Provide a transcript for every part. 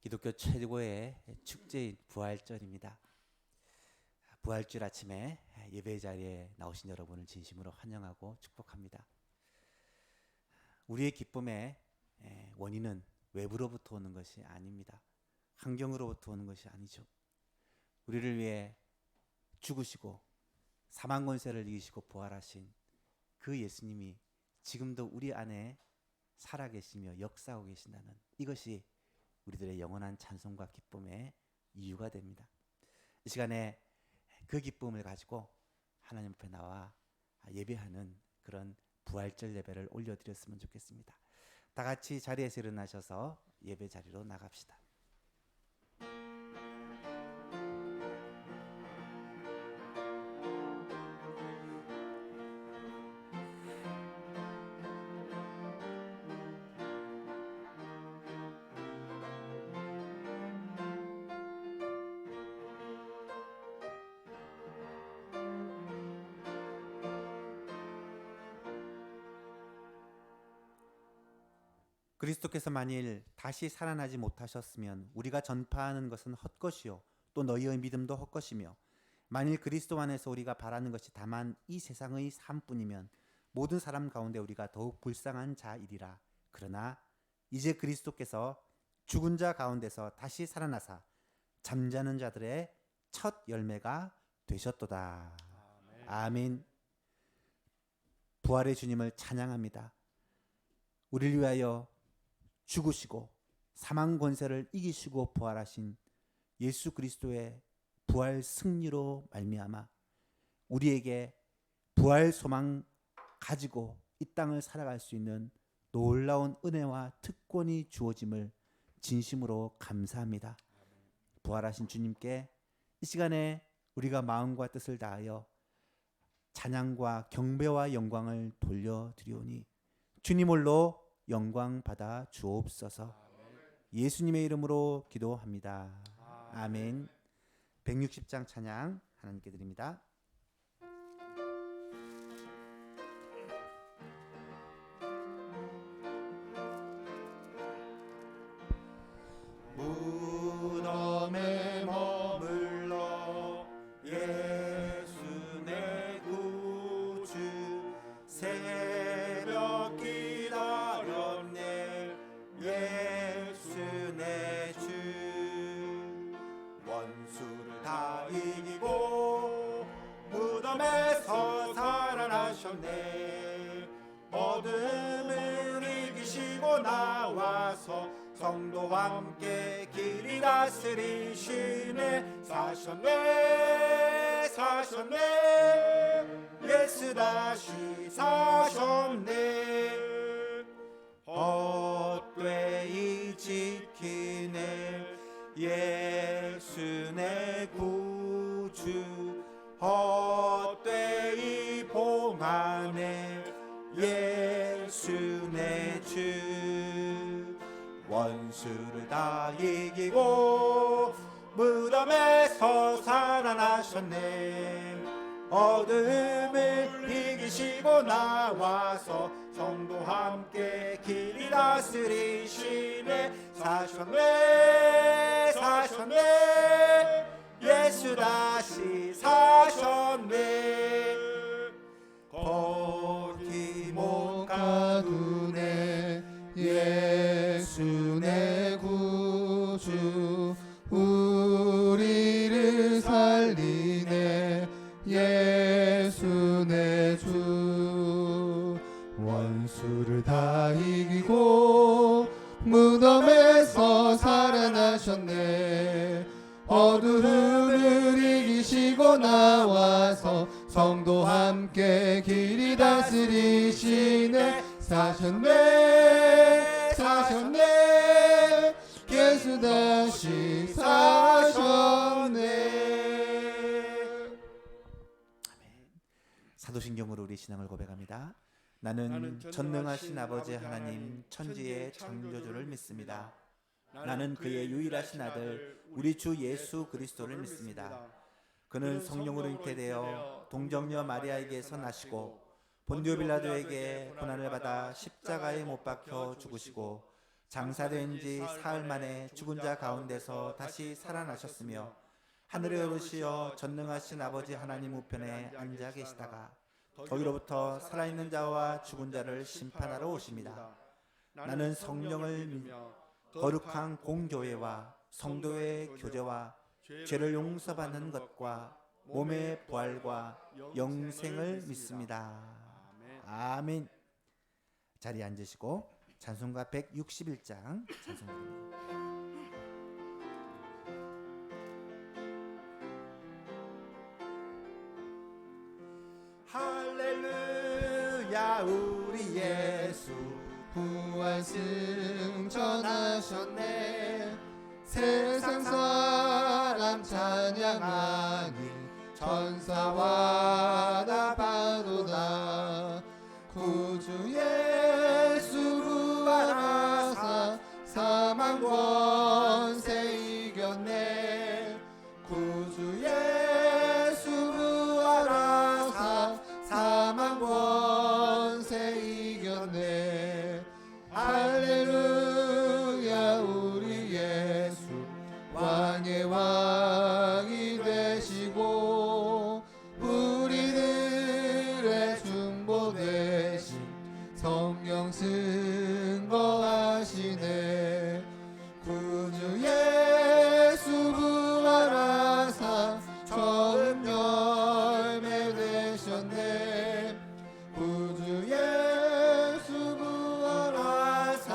기독교 최고의 축제인 부활절입니다. 부활절 아침에 예배 자리에 나오신 여러분을 진심으로 환영하고 축복합니다. 우리의 기쁨의 원인은 외부로부터 오는 것이 아닙니다. 환경으로부터 오는 것이 아니죠. 우리를 위해 죽으시고 사망 권세를 이기시고 부활하신 그 예수님이 지금도 우리 안에 살아계시며 역사하고 계신다는 이것이 우리들의 영원한 찬송과 기쁨의 이유가 됩니다. 이 시간에 그 기쁨을 가지고 하나님 앞에 나와 예배하는 그런 부활절 예배를 올려드렸으면 좋겠습니다. 다 같이 자리에서 일어나셔서 예배 자리로 나갑시다. 그리스도께서 만일 다시 살아나지 못하셨으면 우리가 전파하는 것은 헛것이요 또 너희의 믿음도 헛것이며, 만일 그리스도 안에서 우리가 바라는 것이 다만 이 세상의 삶뿐이면 모든 사람 가운데 우리가 더욱 불쌍한 자이리라. 그러나 이제 그리스도께서 죽은 자 가운데서 다시 살아나사 잠자는 자들의 첫 열매가 되셨도다. 아멘. 부활의 주님을 찬양합니다. 우리를 위하여 죽으시고 사망 권세를 이기시고 부활하신 예수 그리스도의 부활 승리로 말미암아 우리에게 부활 소망 가지고 이 땅을 살아갈 수 있는 놀라운 은혜와 특권이 주어짐을 진심으로 감사합니다. 부활하신 주님께 이 시간에 우리가 마음과 뜻을 다하여 찬양과 경배와 영광을 돌려드리오니 주님 홀로 영광 받아 주옵소서. 예수님의 이름으로 기도합니다. 아멘. 160장 찬양 하나님께 드립니다. 무덤에 머물러 예수 내 구주 새벽 기다렸네. 예수 내 주 원수를 다 이기고 무덤에서 살아나셨네. 어둠을 이기시고 나와서 성도와 함께 길이 다스리시네. 사셨네 사셨네 예수 다시 사셨네. 헛되이 지키네 예수 내 구주. 헛되이 봉하네 예수 내 주. 원수를 다 이기고 무덤에서 살아나셨네. 어둠을 이기시고 나와서 성도와 함께 길이 다스리시네. 사셨네 사셨네 예수 다시 사셨네. 거기 못 가두네 예수 내 구주. 우리를 살리네 예수 내 주. 원수를 다 이기고 무덤에서 살아나셨네. 어둠을 이기시고 나와서 성도와 함께 길이 다스리시네. 사셨네 사셨네 예수 다시 사셨네. 사도신경으로 우리 신앙을 고백합니다. 나는 전능하신 아버지 하나님 천지의 창조주를 믿습니다. 나는 그의 유일하신 아들 우리 주 예수 그리스도를 믿습니다. 그는 성령으로 잉태되어 동정녀 마리아에게서 나시고 본디오 빌라도에게 고난을 받아 십자가에 못 박혀 죽으시고 장사된 지 사흘 만에 죽은 자 가운데서 다시 살아나셨으며 하늘에 오르시어 전능하신 아버지 하나님 우편에 앉아 계시다가 거기로부터 살아있는 자와 죽은 자를 심판하러 오십니다. 나는 성령을 믿으며 거룩한 공교회와 성도의 교제와 죄를 용서받는 것과 몸의 부활과 영생을 믿습니다. 아멘. 자리에 앉으시고 찬송가 161장 찬송드립니다. 할렐루야 우리 예수 부활 승천하셨네. 세상 사람 찬양하니 천사와 다 바로다. 구주 예수 부활하사 사망 권세 이겼네. 구주 예수 부활하사 사망 권세 이겼네. 할렐루야 우리 예수 왕의 왕이 되시고 우리들의 중보 되신 성령 승거하시네. 구주 예수 부활하사 처음 열매 되셨네. 구주 예수 부활하사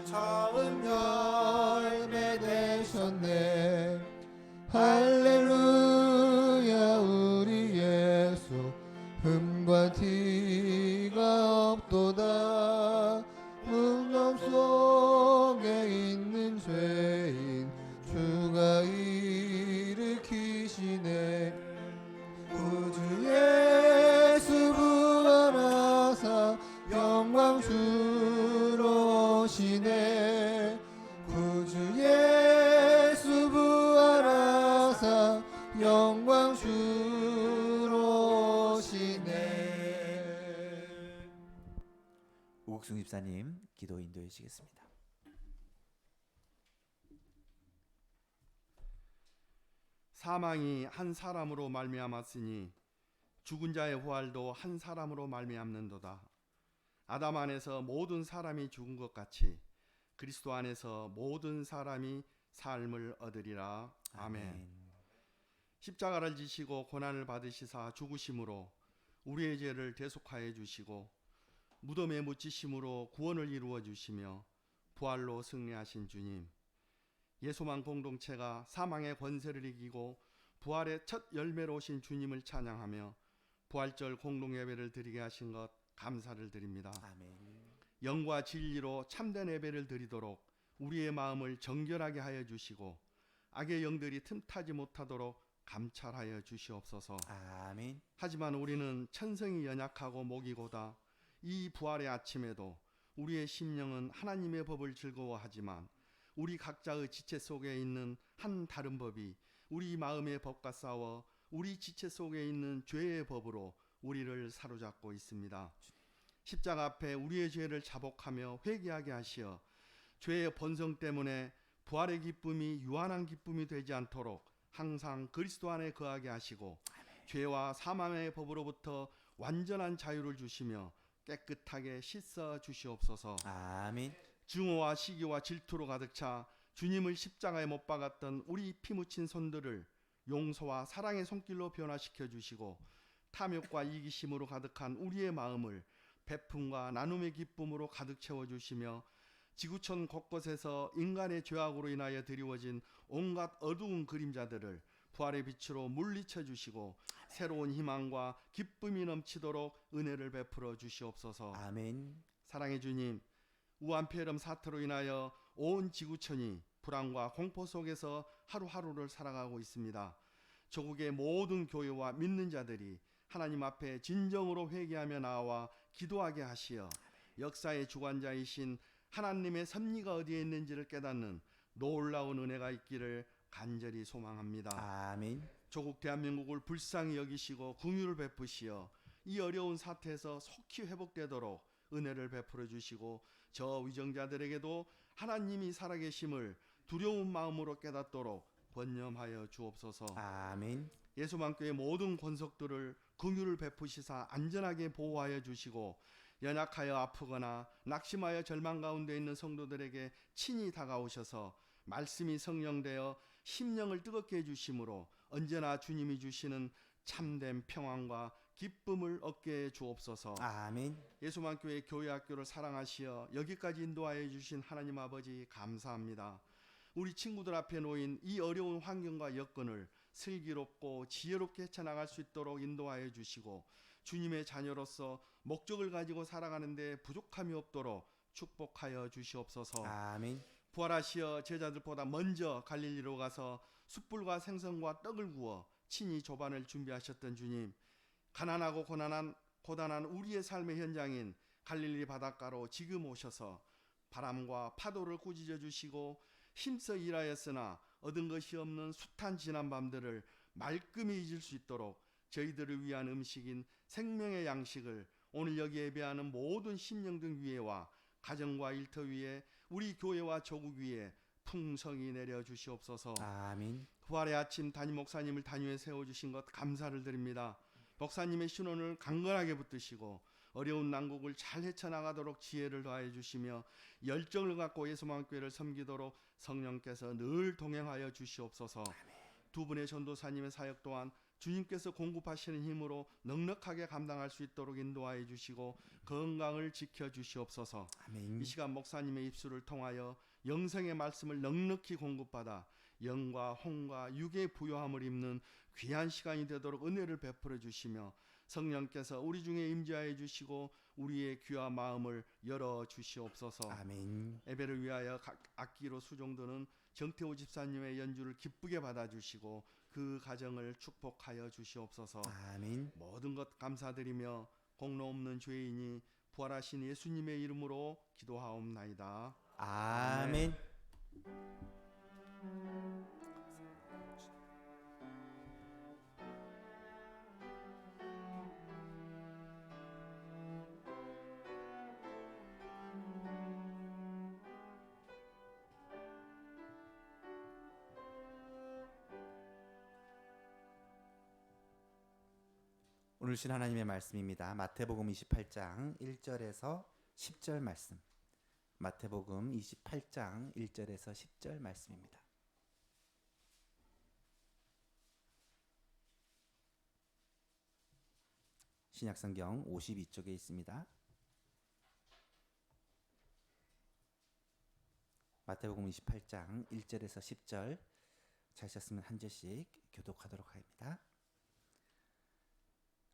처음 열매 되셨네. 할렐루야 우리 예수 흠과 티가 없도다. 흑암 속에 있는 죄인 주가 일으키시네. 구주 예수 부활하사 영광 주러 오시네. 구주 예수 부활하사 영광 주러 오시네. 우국승 집사님 기도 인도해 주시겠습니다. 사망이 한 사람으로 말미암았으니 죽은 자의 부활도 한 사람으로 말미암는도다. 아담 안에서 모든 사람이 죽은 것 같이 그리스도 안에서 모든 사람이 삶을 얻으리라. 아멘. 십자가를 지시고 고난을 받으시사 죽으심으로 우리의 죄를 대속하여 주시고 무덤에 묻히심으로 구원을 이루어 주시며 부활로 승리하신 주님, 예수만 공동체가 사망의 권세를 이기고 부활의 첫 열매로 오신 주님을 찬양하며 부활절 공동예배를 드리게 하신 것 감사를 드립니다. 아멘. 영과 진리로 참된 예배를 드리도록 우리의 마음을 정결하게 하여 주시고 악의 영들이 틈타지 못하도록 감찰하여 주시옵소서. 아멘. 하지만 우리는 천성이 연약하고 목이 고다 이 부활의 아침에도 우리의 심령은 하나님의 법을 즐거워하지만 우리 각자의 지체 속에 있는 한 다른 법이 우리 마음의 법과 싸워 우리 지체 속에 있는 죄의 법으로 우리를 사로잡고 있습니다. 십자가 앞에 우리의 죄를 자복하며 회개하게 하시어 죄의 본성 때문에 부활의 기쁨이 유한한 기쁨이 되지 않도록 항상 그리스도 안에 거하게 하시고 죄와 사망의 법으로부터 완전한 자유를 주시며 깨끗하게 씻어 주시옵소서. 아멘. 증오와 시기와 질투로 가득 차 주님을 십자가에 못 박았던 우리 피 묻힌 손들을 용서와 사랑의 손길로 변화시켜 주시고 탐욕과 이기심으로 가득한 우리의 마음을 베품과 나눔의 기쁨으로 가득 채워주시며 지구촌 곳곳에서 인간의 죄악으로 인하여 드리워진 온갖 어두운 그림자들을 부활의 빛으로 물리쳐 주시고 새로운 희망과 기쁨이 넘치도록 은혜를 베풀어 주시옵소서. 아멘. 사랑의 주님, 우한폐렴 사태로 인하여 온 지구촌이 불안과 공포 속에서 하루하루를 살아가고 있습니다. 조국의 모든 교회와 믿는 자들이 하나님 앞에 진정으로 회개하며 나와 기도하게 하시어 역사의 주관자이신 하나님의 섭리가 어디에 있는지를 깨닫는 놀라운 은혜가 있기를 간절히 소망합니다. 아멘. 조국 대한민국을 불쌍히 여기시고 긍휼을 베푸시어 이 어려운 사태에서 속히 회복되도록 은혜를 베풀어 주시고 저 위정자들에게도 하나님이 살아계심을 두려운 마음으로 깨닫도록 번념하여 주옵소서. 아멘. 예수만교의 모든 권속들을 긍휼을 베푸시사 안전하게 보호하여 주시고 연약하여 아프거나 낙심하여 절망 가운데 있는 성도들에게 친히 다가오셔서 말씀이 성령되어 심령을 뜨겁게 해주심으로 언제나 주님이 주시는 참된 평안과 기쁨을 얻게 해 주옵소서. 아멘. 예수만교회 교회 학교를 사랑하시어 여기까지 인도하여 주신 하나님 아버지 감사합니다. 우리 친구들 앞에 놓인 이 어려운 환경과 여건을 슬기롭고 지혜롭게 헤쳐나갈 수 있도록 인도하여 주시고 주님의 자녀로서 목적을 가지고 살아가는데 부족함이 없도록 축복하여 주시옵소서. 아멘. 부활하시어 제자들보다 먼저 갈릴리로 가서 숯불과 생선과 떡을 구워 친히 조반을 준비하셨던 주님, 가난하고 고단한 우리의 삶의 현장인 갈릴리 바닷가로 지금 오셔서 바람과 파도를 꾸짖어 주시고 힘써 일하였으나 얻은 것이 없는 숱한 지난 밤들을 말끔히 잊을 수 있도록 저희들을 위한 음식인 생명의 양식을 오늘 여기 예배하는 모든 심령등 위에와 가정과 일터 위에 우리 교회와 조국 위에 풍성히 내려 주시옵소서. 아멘. 부활의 아침 담임 목사님을 단위에 세워주신 것 감사를 드립니다. 목사님의 신원을 강건하게 붙드시고 어려운 난국을 잘 헤쳐나가도록 지혜를 더하여 주시며 열정을 갖고 예수만교회를 섬기도록 성령께서 늘 동행하여 주시옵소서. 두 분의 전도사님의 사역 또한 주님께서 공급하시는 힘으로 넉넉하게 감당할 수 있도록 인도하여 주시고 건강을 지켜 주시옵소서. 아멘. 이 시간 목사님의 입술을 통하여 영생의 말씀을 넉넉히 공급받아 영과 홍과 육의 부요함을 입는 귀한 시간이 되도록 은혜를 베풀어 주시며 성령께서 우리 중에 임재하여 주시고 우리의 귀와 마음을 열어 주시옵소서. 아멘. 예배를 위하여 각 악기로 수종드는 정태호 집사님의 연주를 기쁘게 받아주시고 그 가정을 축복하여 주시옵소서. 아멘. 모든 것 감사드리며 공로 없는 죄인이 부활하신 예수님의 이름으로 기도하옵나이다. 아멘. 오늘 신 하나님의 말씀입니다. 마태복음 28장 1절에서 10절 말씀. 마태복음 28장 1절에서 10절 말씀입니다. 신약성경 52쪽에 있습니다. 마태복음 28장 1절에서 10절 찾으셨으면 한 절씩 교독하도록 하겠습니다.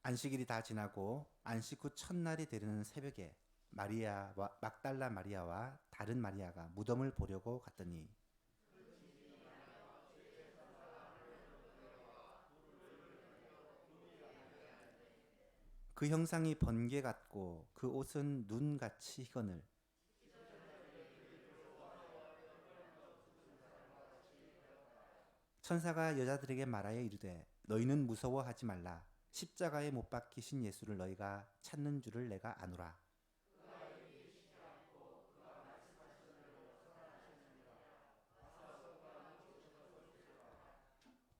안식일이 다 지나고 안식 후 첫날이 되는 새벽에 마리아와 막달라 마리아와 다른 마리아가 무덤을 보려고 갔더니 그 형상이 번개 같고 그 옷은 눈같이 희거늘 천사가 여자들에게 말하여 이르되 너희는 무서워하지 말라. 십자가에 못 박히신 예수를 너희가 찾는 줄을 내가 아노라.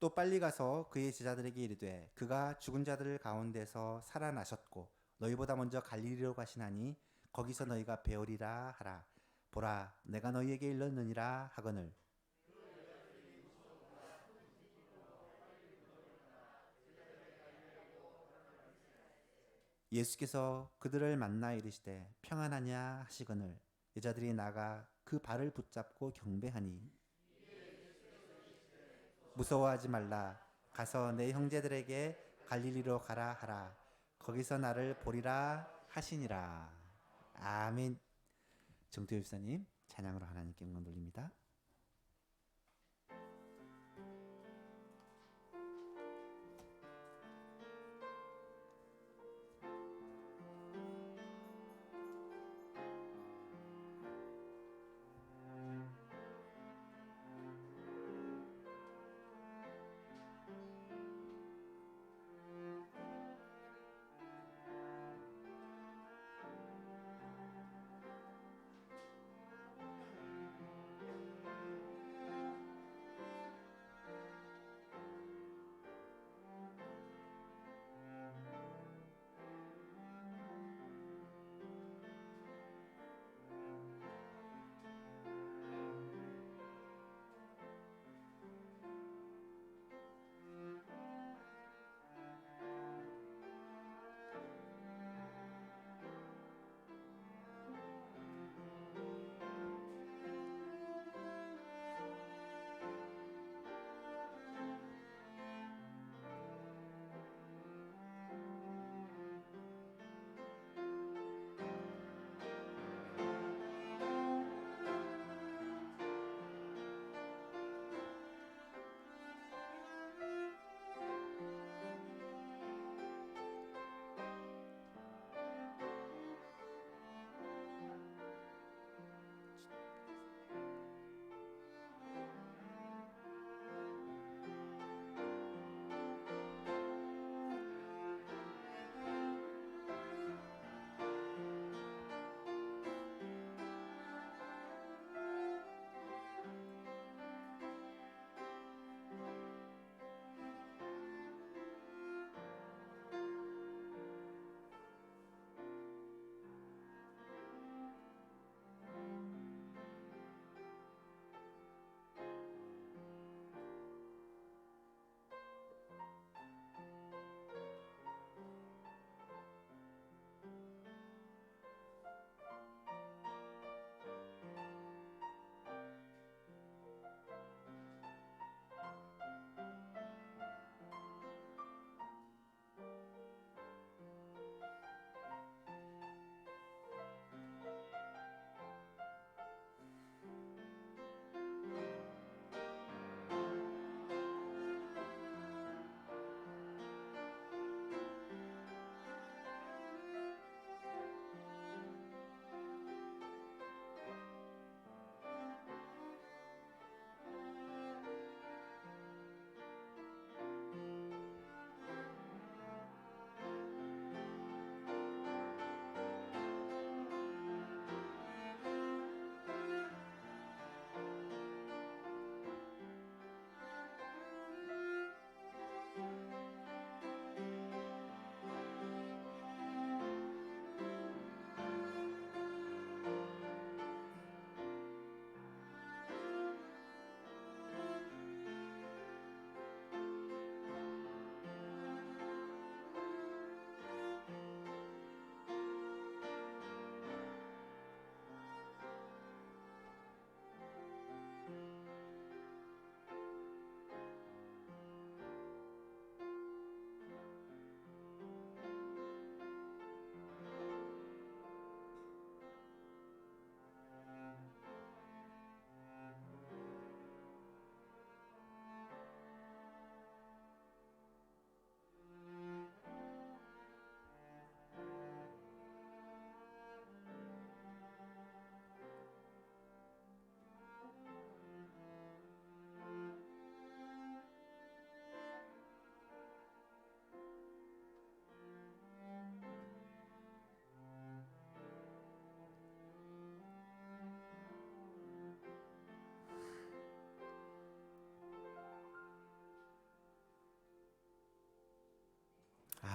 또 빨리 가서 그의 제자들에게 이르되 그가 죽은 자들 가운데서 살아나셨고 너희보다 먼저 갈릴리로 가시나니 거기서 너희가 배우리라 하라. 보라 내가 너희에게 일렀느니라 하거늘 예수께서 그들을 만나 이르시되 평안하냐 하시거늘 여자들이 나가 그 발을 붙잡고 경배하니 무서워하지 말라. 가서 내 형제들에게 갈릴리로 가라 하라. 거기서 나를 보리라 하시니라. 아멘. 정태호 집사님 찬양으로 하나님께 영광 돌립니다.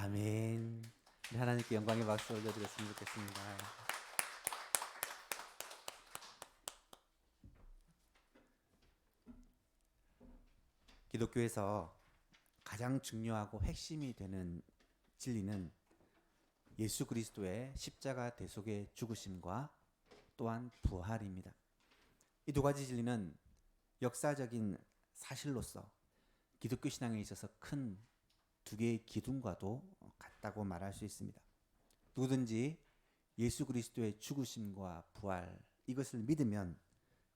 아멘. 우리 하나님께 영광의 박수 올려드렸으면 좋겠습니다. 기독교에서 가장 중요하고 핵심이 되는 진리는 예수 그리스도의 십자가 대속의 죽으심과 또한 부활입니다. 이 두 가지 진리는 역사적인 사실로서 기독교 신앙에 있어서 큰 두 개의 기둥과도 같다고 말할 수 있습니다. 누구든지 예수 그리스도의 죽으심과 부활 이것을 믿으면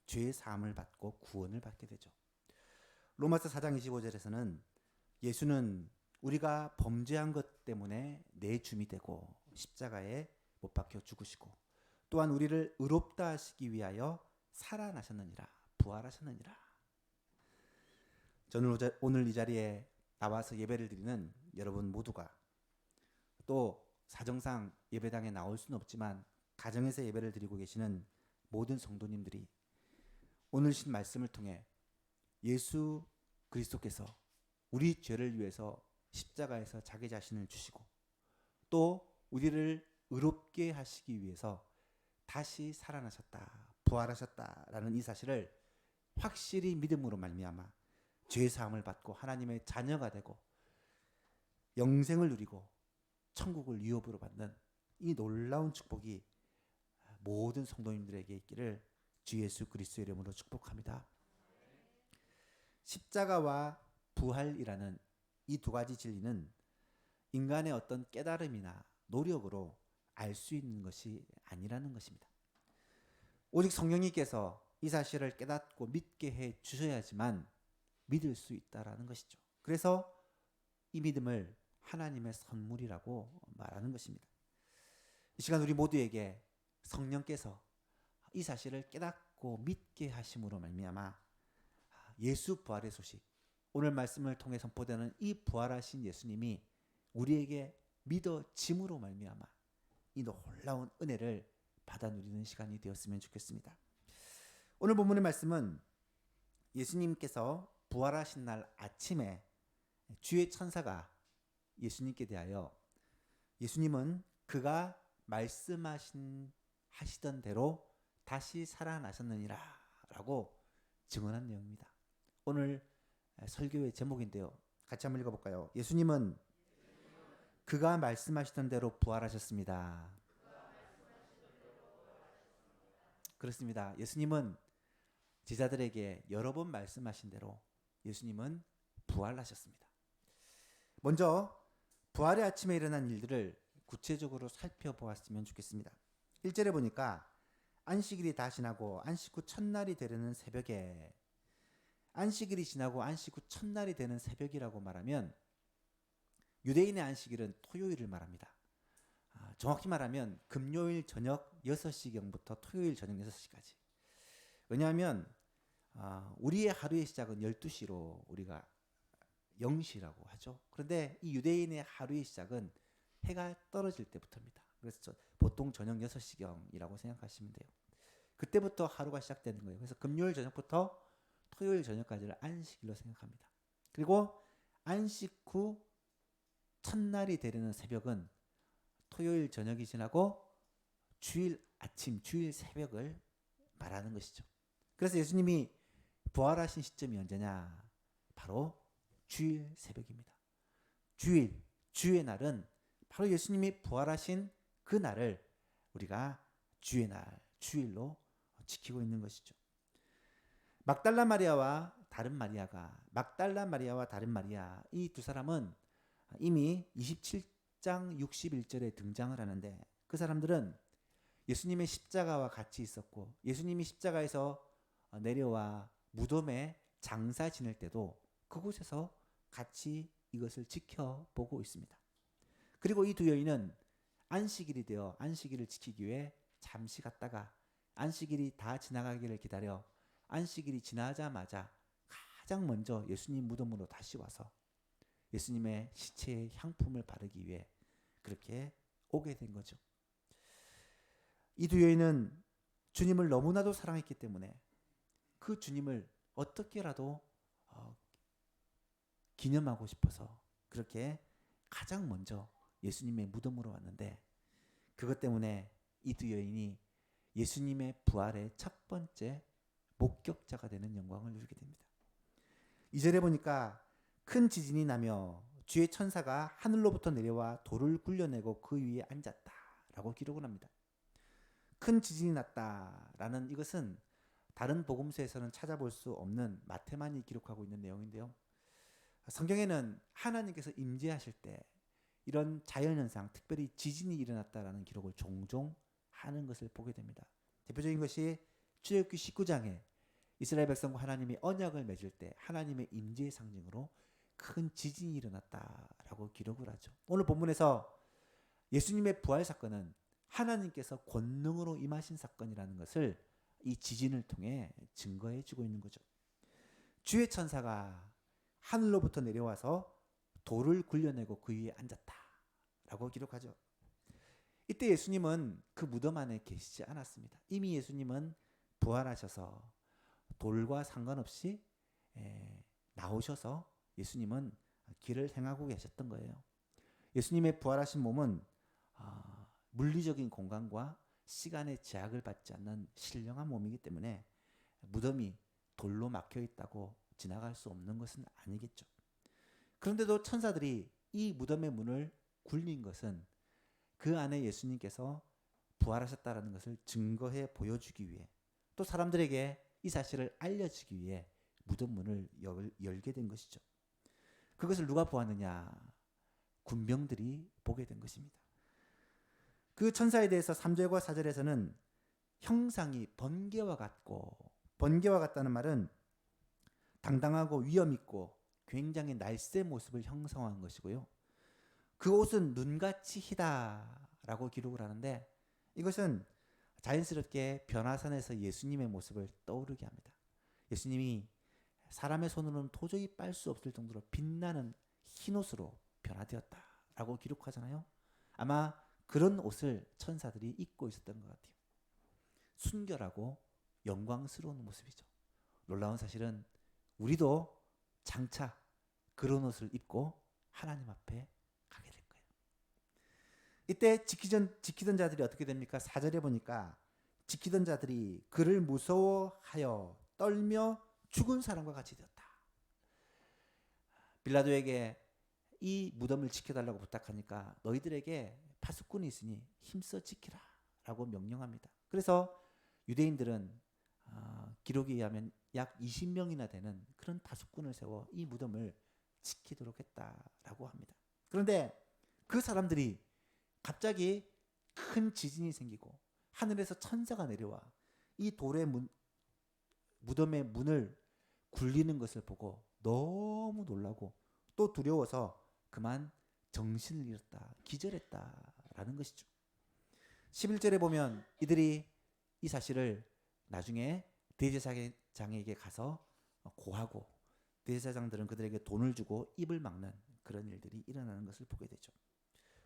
죄의 사함을 받고 구원을 받게 되죠. 로마서 4장 25절에서는 예수는 우리가 범죄한 것 때문에 내 줌이 되고 십자가에 못 박혀 죽으시고 또한 우리를 의롭다 하시기 위하여 살아나셨느니라, 부활하셨느니라. 저는 오늘 이 자리에 나와서 예배를 드리는 여러분 모두가, 또 사정상 예배당에 나올 수는 없지만 가정에서 예배를 드리고 계시는 모든 성도님들이 오늘 신 말씀을 통해 예수 그리스도께서 우리 죄를 위해서 십자가에서 자기 자신을 주시고 또 우리를 의롭게 하시기 위해서 다시 살아나셨다, 부활하셨다라는 이 사실을 확실히 믿음으로 말미암아 죄 사함을 받고 하나님의 자녀가 되고 영생을 누리고 천국을 유업으로 받는 이 놀라운 축복이 모든 성도님들에게 있기를 주 예수 그리스도의 이름으로 축복합니다. 십자가와 부활이라는 이 두 가지 진리는 인간의 어떤 깨달음이나 노력으로 알 수 있는 것이 아니라는 것입니다. 오직 성령님께서 이 사실을 깨닫고 믿게 해 주셔야지만 믿을 수 있다라는 것이죠. 그래서 이 믿음을 하나님의 선물이라고 말하는 것입니다. 이 시간 우리 모두에게 성령께서 이 사실을 깨닫고 믿게 하심으로 말미암아 예수 부활의 소식, 오늘 말씀을 통해 선포되는 이 부활하신 예수님이 우리에게 믿어짐으로 말미암아 이 놀라운 은혜를 받아 누리는 시간이 되었으면 좋겠습니다. 오늘 본문의 말씀은 예수님께서 부활하신 날 아침에 주의 천사가 예수님께 대하여 예수님은 그가 말씀하시던 대로 다시 살아나셨느니라 라고 증언한 내용입니다. 오늘 설교의 제목인데요. 같이 한번 읽어볼까요? 예수님은 그가 말씀하시던 대로 부활하셨습니다. 그렇습니다. 예수님은 제자들에게 여러 번 말씀하신 대로 예수님은 부활하셨습니다. 먼저 부활의 아침에 일어난 일들을 구체적으로 살펴보았으면 좋겠습니다. 1절에 보니까 안식일이 다 지나고 안식 후 첫날이 되려는 새벽에, 안식일이 지나고 안식 후 첫날이 되는 새벽이라고 말하면 유대인의 안식일은 토요일을 말합니다. 정확히 말하면 금요일 저녁 6시경부터 토요일 저녁 6시까지. 왜냐하면 우리의 하루의 시작은 12시로 우리가 0시라고 하죠. 그런데 이 유대인의 하루의 시작은 해가 떨어질 때부터입니다. 그래서 보통 저녁 6시경이라고 생각하시면 돼요. 그때부터 하루가 시작되는 거예요. 그래서 금요일 저녁부터 토요일 저녁까지를 안식일로 생각합니다. 그리고 안식 후 첫날이 되려는 새벽은 토요일 저녁이 지나고 주일 아침, 주일 새벽을 말하는 것이죠. 그래서 예수님이 부활하신 시점이 언제냐? 바로 주일 새벽입니다. 주의 날은 바로 예수님이 부활하신 그 날을 우리가 주의 날, 주일로 지키고 있는 것이죠. 막달라 마리아와 다른 마리아, 이 두 사람은 이미 27장 61절에 등장을 하는데 그 사람들은 예수님의 십자가와 같이 있었고 예수님이 십자가에서 내려와 무덤에 장사 지낼 때도 그곳에서 같이 이것을 지켜보고 있습니다. 그리고 이 두 여인은 안식일이 되어 안식일을 지키기 위해 잠시 갔다가 안식일이 다 지나가기를 기다려 안식일이 지나자마자 가장 먼저 예수님 무덤으로 다시 와서 예수님의 시체에 향품을 바르기 위해 그렇게 오게 된 거죠. 이 두 여인은 주님을 너무나도 사랑했기 때문에 그 주님을 어떻게라도 기념하고 싶어서 그렇게 가장 먼저 예수님의 무덤으로 왔는데 그것 때문에 이 두 여인이 예수님의 부활의 첫 번째 목격자가 되는 영광을 누리게 됩니다. 2절에 보니까 큰 지진이 나며 주의 천사가 하늘로부터 내려와 돌을 굴려내고 그 위에 앉았다라고 기록을 합니다. 큰 지진이 났다라는 이것은 다른 복음서에서는 찾아볼 수 없는 마태만이 기록하고 있는 내용인데요. 성경에는 하나님께서 임재하실 때 이런 자연현상, 특별히 지진이 일어났다라는 기록을 종종 하는 것을 보게 됩니다. 대표적인 것이 출애굽기 19장에 이스라엘 백성과 하나님이 언약을 맺을 때 하나님의 임재의 상징으로 큰 지진이 일어났다라고 기록을 하죠. 오늘 본문에서 예수님의 부활 사건은 하나님께서 권능으로 임하신 사건이라는 것을 이 지진을 통해 증거해 주고 있는 거죠. 주의 천사가 하늘로부터 내려와서 돌을 굴려내고 그 위에 앉았다라고 기록하죠. 이때 예수님은 그 무덤 안에 계시지 않았습니다. 이미 예수님은 부활하셔서 돌과 상관없이 나오셔서 예수님은 길을 행하고 계셨던 거예요. 예수님의 부활하신 몸은 물리적인 공간과 시간의 제약을 받지 않는 신령한 몸이기 때문에 무덤이 돌로 막혀 있다고 지나갈 수 없는 것은 아니겠죠. 그런데도 천사들이 이 무덤의 문을 굴린 것은 그 안에 예수님께서 부활하셨다는 것을 증거해 보여주기 위해 또 사람들에게 이 사실을 알려주기 위해 무덤 문을 열게 된 것이죠. 그것을 누가 보았느냐? 군병들이 보게 된 것입니다. 그 천사에 대해서 3절과 4절에서는 형상이 번개와 같고, 번개와 같다는 말은 당당하고 위엄 있고 굉장히 날쌔 모습을 형성한 것이고요. 그 옷은 눈같이 희다라고 기록을 하는데 이것은 자연스럽게 변화산에서 예수님의 모습을 떠오르게 합니다. 예수님이 사람의 손으로는 도저히 빨 수 없을 정도로 빛나는 흰옷으로 변화되었다라고 기록하잖아요. 아마 그런 옷을 천사들이 입고 있었던 것 같아요. 순결하고 영광스러운 모습이죠. 놀라운 사실은 우리도 장차 그런 옷을 입고 하나님 앞에 가게 될 거예요. 이때 지키던 자들이 어떻게 됩니까? 4절에 보니까 지키던 자들이 그를 무서워하여 떨며 죽은 사람과 같이 되었다. 빌라도에게 이 무덤을 지켜달라고 부탁하니까 너희들에게 파수꾼이 있으니 힘써 지키라 라고 명령합니다. 그래서 유대인들은 기록에 의하면 약 20명이나 되는 그런 파수꾼을 세워 이 무덤을 지키도록 했다라고 합니다. 그런데 그 사람들이 갑자기 큰 지진이 생기고 하늘에서 천사가 내려와 이 돌의 무덤의 문을 굴리는 것을 보고 너무 놀라고 또 두려워서 그만 정신을 잃었다, 기절했다라는 것이죠. 11절에 보면 이들이 이 사실을 나중에 대제사장에게 가서 고하고 대제사장들은 그들에게 돈을 주고 입을 막는 그런 일들이 일어나는 것을 보게 되죠.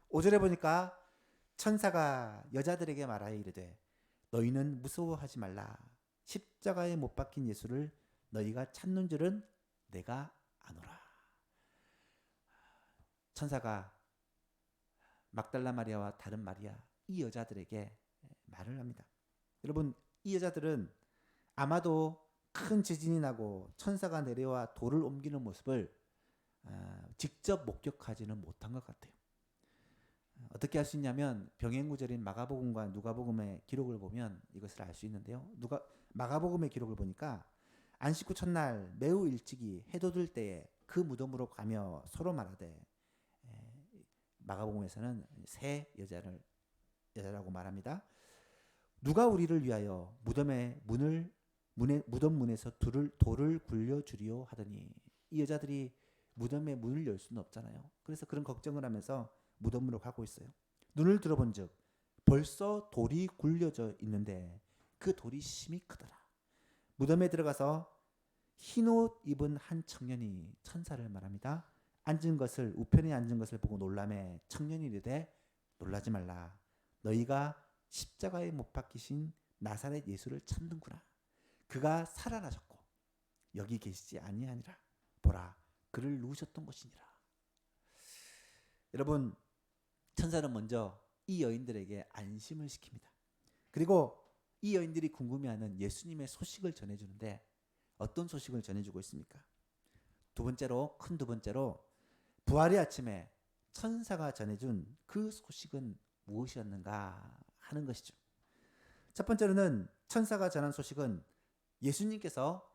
5절에 보니까 천사가 여자들에게 말하여 이르되 너희는 무서워하지 말라. 십자가에 못 박힌 예수를 너희가 찾는 줄은 내가 아노라. 천사가 막달라 마리아와 다른 마리아 이 여자들에게 말을 합니다. 여러분 이 여자들은 아마도 큰 지진이 나고 천사가 내려와 돌을 옮기는 모습을 직접 목격하지는 못한 것 같아요. 어떻게 할 수 있냐면 병행구절인 마가복음과 누가복음의 기록을 보면 이것을 알 수 있는데요. 마가복음의 기록을 보니까 안식 후 첫날 매우 일찍이 해돋을 때에 그 무덤으로 가며 서로 말하되 마가복음에서는 세 여자라고 말합니다. 누가 우리를 위하여 무덤 문에서 돌을 굴려주리요 하더니 이 여자들이 무덤의 문을 열 수는 없잖아요. 그래서 그런 걱정을 하면서 무덤으로 가고 있어요. 눈을 들어본즉 벌써 돌이 굴려져 있는데 그 돌이 심히 크더라. 무덤에 들어가서 흰옷 입은 한 청년이 천사를 말합니다. 우편에 앉은 것을 보고 놀라매 청년이 이르되 놀라지 말라. 너희가 십자가에 못 박히신 나사렛 예수를 찾는구나. 그가 살아나셨고 여기 계시지 아니하니라. 보라 그를 누우셨던 곳이니라. 여러분 천사는 먼저 이 여인들에게 안심을 시킵니다. 그리고 이 여인들이 궁금해하는 예수님의 소식을 전해주는데 어떤 소식을 전해주고 있습니까? 큰 두 번째로 부활의 아침에 천사가 전해준 그 소식은 무엇이었는가 하는 것이죠. 첫 번째로는 천사가 전한 소식은 예수님께서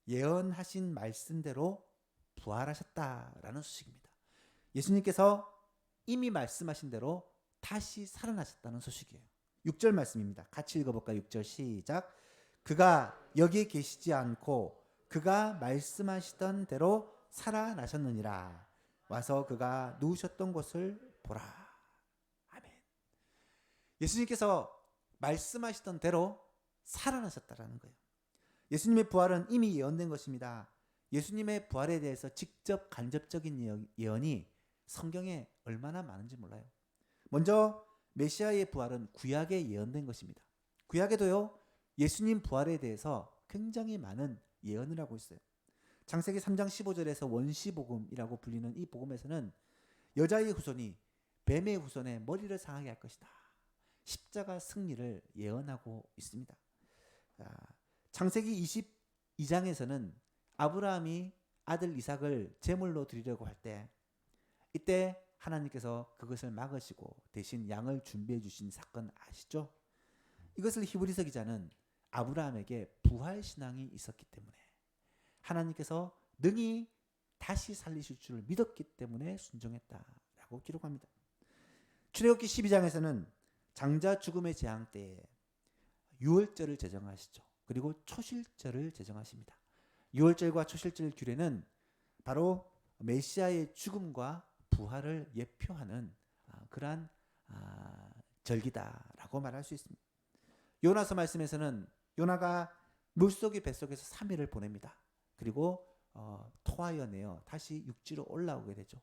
예언하신 말씀대로 부활하셨다라는 소식입니다. 예수님께서 이미 말씀하신 대로 다시 살아나셨다는 소식이에요. 6절 말씀입니다. 같이 읽어볼까요? 6절 시작. 그가 여기 계시지 않고 그가 말씀하시던 대로 살아나셨느니라. 와서 그가 누우셨던 곳을 보라. 아멘. 예수님께서 말씀하시던 대로 살아나셨다라는 거예요. 예수님의 부활은 이미 예언된 것입니다. 예수님의 부활에 대해서 직접 간접적인 예언이 성경에 얼마나 많은지 몰라요. 먼저 메시아의 부활은 구약에 예언된 것입니다. 구약에도요, 예수님 부활에 대해서 굉장히 많은 예언을 하고 있어요. 창세기 3장 15절에서 원시복음이라고 불리는 이 복음에서는 여자의 후손이 뱀의 후손의 머리를 상하게 할 것이다. 십자가 승리를 예언하고 있습니다. 창세기 22장에서는 아브라함이 아들 이삭을 제물로 드리려고 할 때 이때 하나님께서 그것을 막으시고 대신 양을 준비해 주신 사건 아시죠? 이것을 히브리서 기자는 아브라함에게 부활신앙이 있었기 때문에 하나님께서 능히 다시 살리실 줄 믿었기 때문에 순종했다라고 기록합니다. 출애굽기 12장에서는 장자 죽음의 재앙 때에 유월절을 제정하시죠. 그리고 초실절을 제정하십니다. 유월절과 초실절 규례는 바로 메시아의 죽음과 부활을 예표하는 그러한 절기다라고 말할 수 있습니다. 요나서 말씀에서는 요나가 물속의 뱃속에서 3일을 보냅니다. 그리고 토하여 내어 다시 육지로 올라오게 되죠.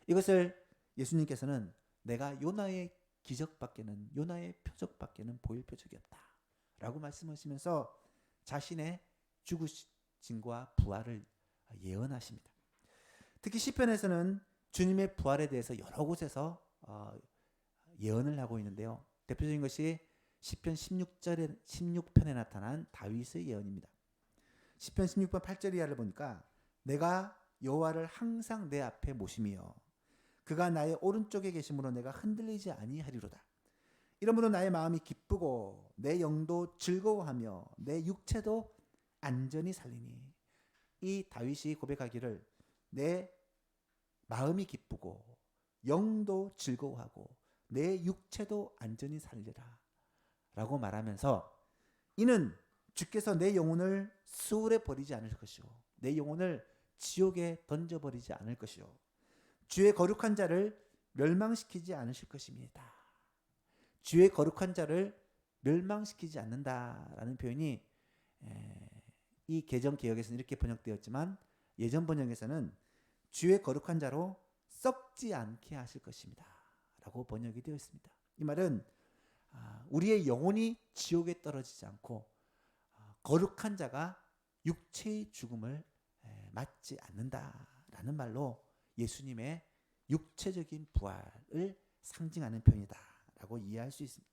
이것을 예수님께서는 내가 요나의 기적밖에는 요나의 표적밖에는 보일 표적이 없다 라고 말씀하시면서 자신의 죽으심과 부활을 예언하십니다. 특히 시편에서는 주님의 부활에 대해서 여러 곳에서 예언을 하고 있는데요. 대표적인 것이 시편 16편에 나타난 다윗의 예언입니다. 시편 16편 8절 이하를 보니까 내가 여호와를 항상 내 앞에 모심이여 그가 나의 오른쪽에 계심으로 내가 흔들리지 아니하리로다. 이러므로 나의 마음이 기쁘고 내 영도 즐거워하며 내 육체도 안전히 살리니. 이 다윗이 고백하기를 내 마음이 기쁘고 영도 즐거워하고 내 육체도 안전히 살리라 라고 말하면서 이는 주께서 내 영혼을 수울에 버리지 않을 것이요 내 영혼을 지옥에 던져버리지 않을 것이요 주의 거룩한 자를 멸망시키지 않으실 것입니다. 주의 거룩한 자를 멸망시키지 않는다라는 표현이 이 개정 개역에서는 이렇게 번역되었지만 예전 번역에서는 주의 거룩한 자로 썩지 않게 하실 것입니다 라고 번역이 되어 있습니다. 이 말은 우리의 영혼이 지옥에 떨어지지 않고 거룩한 자가 육체의 죽음을 맞지 않는다라는 말로 예수님의 육체적인 부활을 상징하는 표현이다라고 이해할 수 있습니다.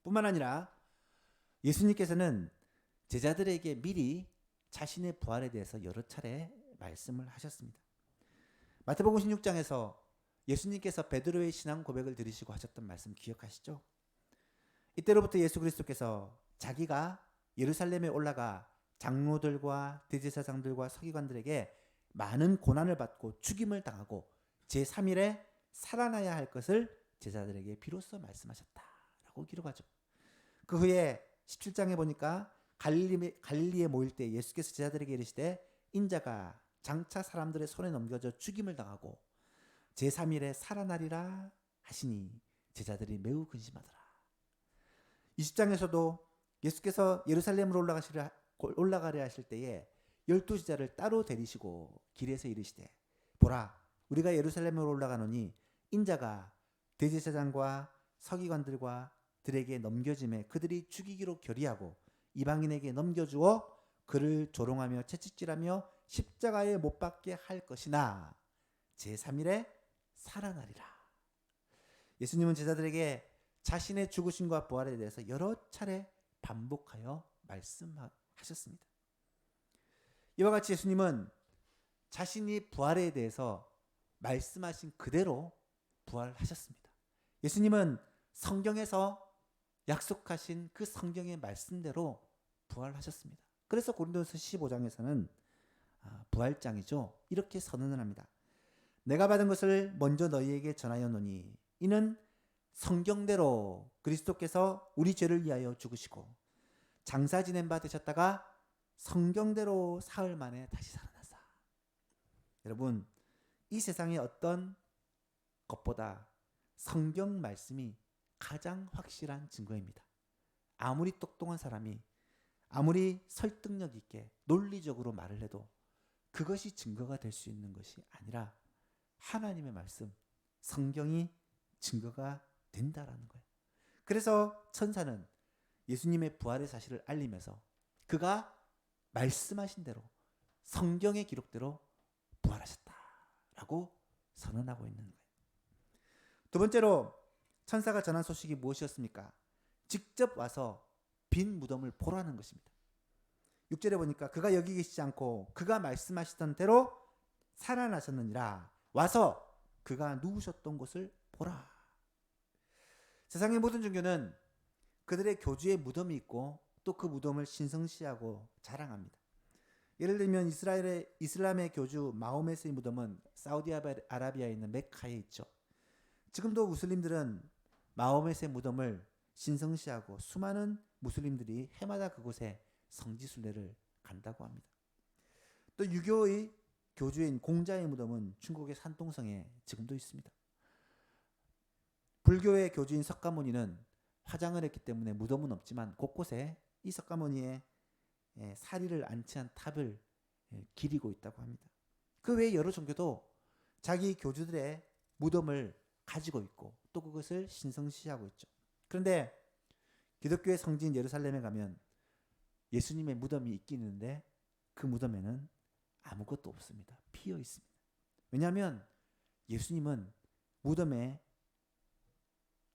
뿐만 아니라 예수님께서는 제자들에게 미리 자신의 부활에 대해서 여러 차례 말씀을 하셨습니다. 마태복음 16장에서 예수님께서 베드로의 신앙 고백을 들으시고 하셨던 말씀 기억하시죠? 이때로부터 예수 그리스도께서 자기가 예루살렘에 올라가 장로들과 대제사장들과 서기관들에게 많은 고난을 받고 죽임을 당하고 제3일에 살아나야 할 것을 제자들에게 비로소 말씀하셨다라고 기록하죠. 그 후에 17장에 보니까 갈릴리에 모일 때 예수께서 제자들에게 이르시되 인자가 장차 사람들의 손에 넘겨져 죽임을 당하고 제3일에 살아나리라 하시니 제자들이 매우 근심하더라. 20장에서도 예수께서 예루살렘으로 올라가려 하실 때에 12제자를 따로 데리시고 길에서 이르시되 보라 우리가 예루살렘으로 올라가노니 인자가 대제사장과 서기관들과 들에게 넘겨짐에 그들이 죽이기로 결의하고 이방인에게 넘겨주어 그를 조롱하며 채찍질하며 십자가에 못 박게 할 것이나 제3일에 살아나리라. 예수님은 제자들에게 자신의 죽으심과 부활에 대해서 여러 차례 반복하여 말씀하셨습니다. 이와 같이 예수님은 자신이 부활에 대해서 말씀하신 그대로 부활하셨습니다. 예수님은 성경에서 약속하신 그 성경의 말씀대로 부활하셨습니다. 그래서 고린도서 15장에서는 부활장이죠. 이렇게 선언을 합니다. 내가 받은 것을 먼저 너희에게 전하였노니 이는 성경대로 그리스도께서 우리 죄를 위하여 죽으시고 장사 지낸 바 되셨다가 성경대로 사흘 만에 다시 살아나사. 여러분, 이 세상의 어떤 것보다 성경 말씀이 가장 확실한 증거입니다. 아무리 똑똑한 사람이 아무리 설득력 있게 논리적으로 말을 해도 그것이 증거가 될 수 있는 것이 아니라 하나님의 말씀, 성경이 증거가 된다라는 거예요. 그래서 천사는 예수님의 부활의 사실을 알리면서 그가 말씀하신 대로 성경의 기록대로 부활하셨다라고 선언하고 있는 거예요. 두 번째로 천사가 전한 소식이 무엇이었습니까? 직접 와서 빈 무덤을 보라는 것입니다. 6절에 보니까 그가 여기 계시지 않고 그가 말씀하시던 대로 살아나셨느니라. 와서 그가 누우셨던 곳을 보라. 세상의 모든 종교는 그들의 교주의 무덤이 있고 또 그 무덤을 신성시하고 자랑합니다. 예를 들면 이슬람의 교주 마호메스의 무덤은 사우디아라비아에 있는 메카에 있죠. 지금도 무슬림들은 마호메스의 무덤을 신성시하고 수많은 무슬림들이 해마다 그곳에 성지순례를 간다고 합니다. 또 유교의 교주인 공자의 무덤은 중국의 산동성에 지금도 있습니다. 불교의 교주인 석가모니는 화장을 했기 때문에 무덤은 없지만 곳곳에 이 석가모니의 사리를 안치한 탑을 기리고 있다고 합니다. 그 외에 여러 종교도 자기 교주들의 무덤을 가지고 있고 또 그것을 신성시하고 있죠. 그런데 기독교의 성지인 예루살렘에 가면 예수님의 무덤이 있긴 있는데 그 무덤에는 아무것도 없습니다. 비어 있습니다. 왜냐하면 예수님은 무덤에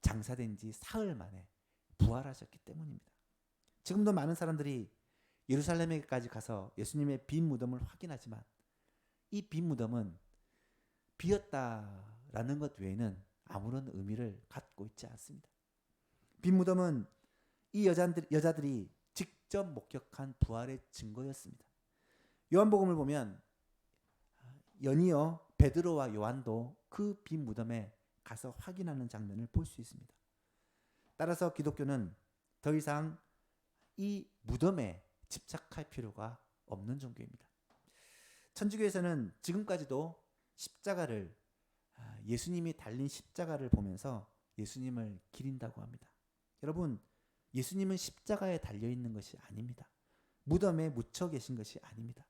장사된 지 사흘 만에 부활하셨기 때문입니다. 지금도 많은 사람들이 예루살렘에까지 가서 예수님의 빈 무덤을 확인하지만 이 빈 무덤은 비었다라는 것 외에는 아무런 의미를 갖고 있지 않습니다. 빈 무덤은 이 여자들이 직접 목격한 부활의 증거였습니다. 요한복음을 보면 연이어 베드로와 요한도 그 빈 무덤에 가서 확인하는 장면을 볼 수 있습니다. 따라서 기독교는 더 이상 이 무덤에 집착할 필요가 없는 종교입니다. 천주교에서는 지금까지도 십자가를 예수님이 달린 십자가를 보면서 예수님을 기린다고 합니다. 여러분, 예수님은 십자가에 달려 있는 것이 아닙니다. 무덤에 묻혀 계신 것이 아닙니다.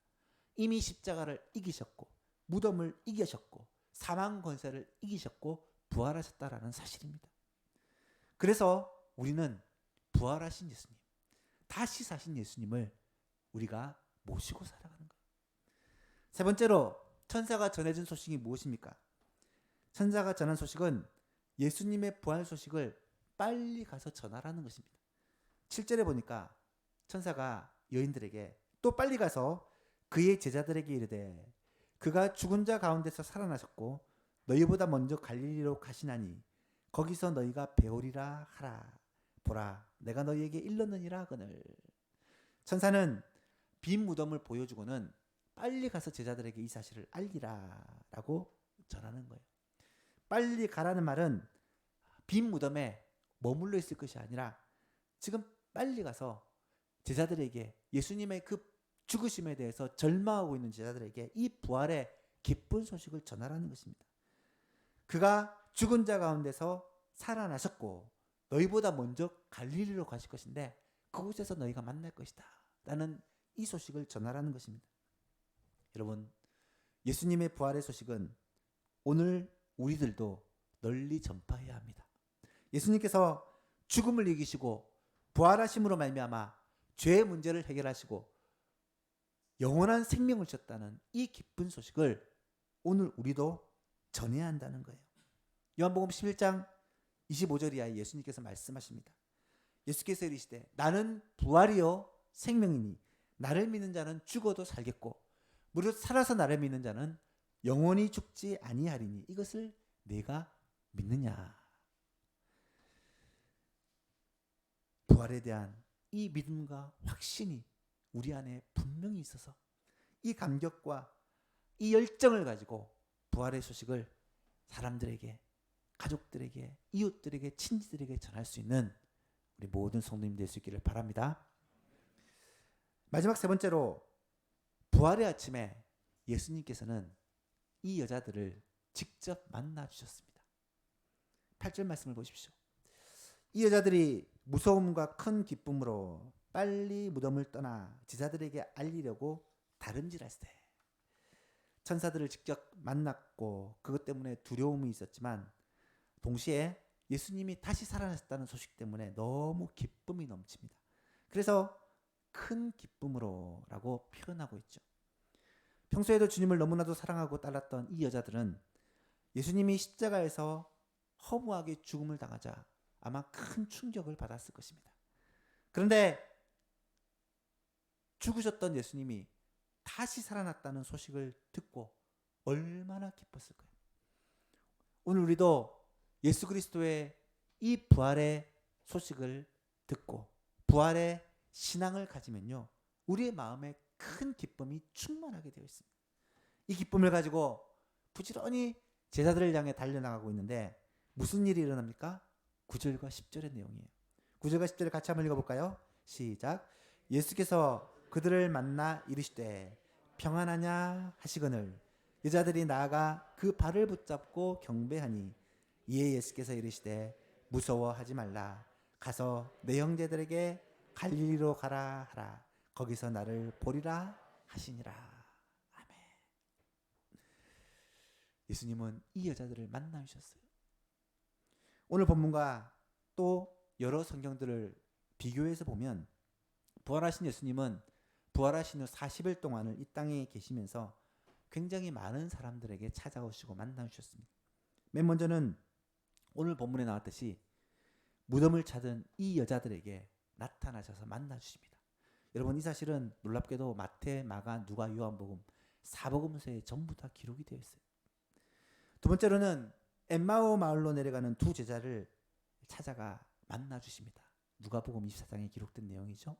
이미 십자가를 이기셨고 무덤을 이기셨고 사망 권세를 이기셨고 부활하셨다라는 사실입니다. 그래서 우리는 부활하신 예수님, 다시 사신 예수님을 우리가 모시고 살아가는 거예요. 세 번째로 천사가 전해준 소식이 무엇입니까? 천사가 전한 소식은 예수님의 부활 소식을 빨리 가서 전하라는 것입니다. 7절에 보니까 천사가 여인들에게 또 빨리 가서 그의 제자들에게 이르되 그가 죽은 자 가운데서 살아나셨고 너희보다 먼저 갈릴리로 가시나니 거기서 너희가 배우리라 하라. 보라, 내가 너희에게 일렀느니라 하거늘. 천사는 빈 무덤을 보여주고는 빨리 가서 제자들에게 이 사실을 알리라 라고 전하는 거예요. 빨리 가라는 말은 빈 무덤에 머물러 있을 것이 아니라 지금 빨리 가서 제자들에게 예수님의 그 죽으심에 대해서 절망하고 있는 제자들에게 이 부활의 기쁜 소식을 전하라는 것입니다. 그가 죽은 자 가운데서 살아나셨고 너희보다 먼저 갈릴리로 가실 것인데 그곳에서 너희가 만날 것이다 라는 이 소식을 전하라는 것입니다. 여러분, 예수님의 부활의 소식은 오늘 우리들도 널리 전파해야 합니다. 예수님께서 죽음을 이기시고 부활하심으로 말미암아 죄의 문제를 해결하시고 영원한 생명을 주셨다는 이 기쁜 소식을 오늘 우리도 전해야 한다는 거예요. 요한복음 11장 25절 이하에 예수님께서 말씀하십니다. 예수께서 이르시되 나는 부활이요 생명이니 나를 믿는 자는 죽어도 살겠고 무릇 살아서 나를 믿는 자는 영원히 죽지 아니하리니 이것을 내가 믿느냐. 부활에 대한 이 믿음과 확신이 우리 안에 분명히 있어서 이 감격과 이 열정을 가지고 부활의 소식을 사람들에게, 가족들에게, 이웃들에게, 친지들에게 전할 수 있는 우리 모든 성도님 될 수 있기를 바랍니다. 마지막 세 번째로 부활의 아침에 예수님께서는 이 여자들을 직접 만나 주셨습니다. 8절 말씀을 보십시오. 이 여자들이 무서움과 큰 기쁨으로 빨리 무덤을 떠나 제자들에게 알리려고 다름질했을 때 천사들을 직접 만났고 그것 때문에 두려움이 있었지만 동시에 예수님이 다시 살아나셨다는 소식 때문에 너무 기쁨이 넘칩니다. 그래서 큰 기쁨으로라고 표현하고 있죠. 평소에도 주님을 너무나도 사랑하고 따랐던 이 여자들은 예수님이 십자가에서 허무하게 죽음을 당하자 아마 큰 충격을 받았을 것입니다. 그런데 죽으셨던 예수님이 다시 살아났다는 소식을 듣고 얼마나 기뻤을까요? 오늘 우리도 예수 그리스도의 이 부활의 소식을 듣고 부활의 신앙을 가지면요, 우리의 마음에 큰 기쁨이 충만하게 되어 있습니다. 이 기쁨을 가지고 부지런히 제자들을 향해 달려나가고 있는데 무슨 일이 일어납니까? 9절과 10절의 내용이에요. 9절과 10절을 같이 한번 읽어볼까요? 시작. 예수께서 그들을 만나 이르시되 평안하냐 하시거늘 여자들이 나아가 그 발을 붙잡고 경배하니 이에 예수께서 이르시되 무서워하지 말라. 가서 내 형제들에게 갈릴리로 가라 하라. 거기서 나를 보리라 하시니라. 아멘. 예수님은 이 여자들을 만나주셨어요. 오늘 본문과 또 여러 성경들을 비교해서 보면 부활하신 예수님은 부활하신 후 40일 동안을 이 땅에 계시면서 굉장히 많은 사람들에게 찾아오시고 만나주셨습니다. 맨 먼저는 오늘 본문에 나왔듯이 무덤을 찾은 이 여자들에게 나타나셔서 만나주십니다. 여러분, 이 사실은 놀랍게도 마태, 마가, 누가, 요한복음 4복음서에 전부 다 기록이 되어 있어요. 두 번째로는 엠마오 마을로 내려가는 두 제자를 찾아가 만나주십니다. 누가복음 24장에 기록된 내용이죠.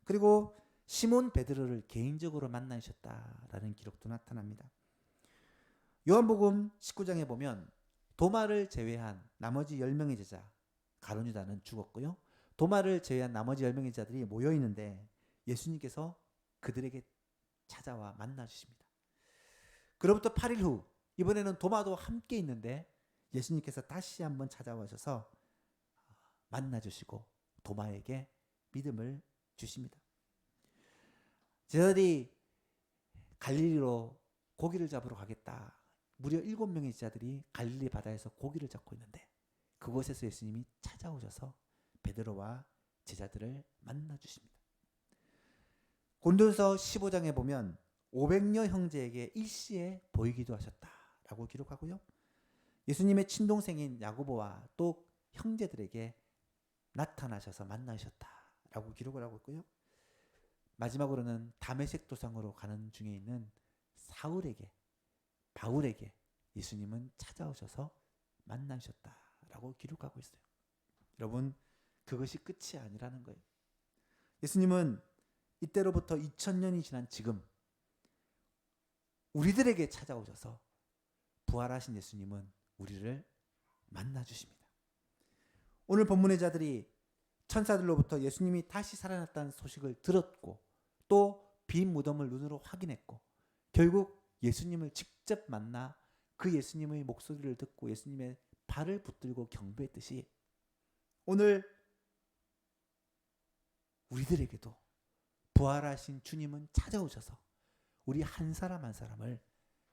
그리고 시몬 베드로를 개인적으로 만나셨다라는 기록도 나타납니다. 요한복음 19장에 보면 도마를 제외한 나머지 10명의 제자, 가룟 유다는 죽었고요. 도마를 제외한 나머지 10명의 제자들이 모여 있는데 예수님께서 그들에게 찾아와 만나 주십니다. 그로부터 8일 후 이번에는 도마도 함께 있는데 예수님께서 다시 한번 찾아오셔서 만나 주시고 도마에게 믿음을 주십니다. 제자들이 갈릴리로 고기를 잡으러 가겠다. 무려 7명의 제자들이 갈릴리 바다에서 고기를 잡고 있는데 그곳에서 예수님이 찾아오셔서 베드로와 제자들을 만나 주십니다. 고린도전서 15장에 보면 500여 형제에게 일시에 보이기도 하셨다라고 기록하고요. 예수님의 친동생인 야고보와 또 형제들에게 나타나셔서 만나셨다라고 기록을 하고 있고요. 마지막으로는 다메섹 도상으로 가는 중에 있는 사울에게, 바울에게 예수님은 찾아오셔서 만나셨다라고 기록하고 있어요. 여러분, 그것이 끝이 아니라는 거예요. 예수님은 이때로부터 2000년이 지난 지금 우리들에게 찾아오셔서 부활하신 예수님은 우리를 만나 주십니다. 오늘 본문의 자들이 천사들로부터 예수님이 다시 살아났다는 소식을 들었고 또 빈 무덤을 눈으로 확인했고 결국 예수님을 직접 만나 그 예수님의 목소리를 듣고 예수님의 발을 붙들고 경배했듯이 오늘 우리들에게도 부활하신 주님은 찾아오셔서 우리 한 사람 한 사람을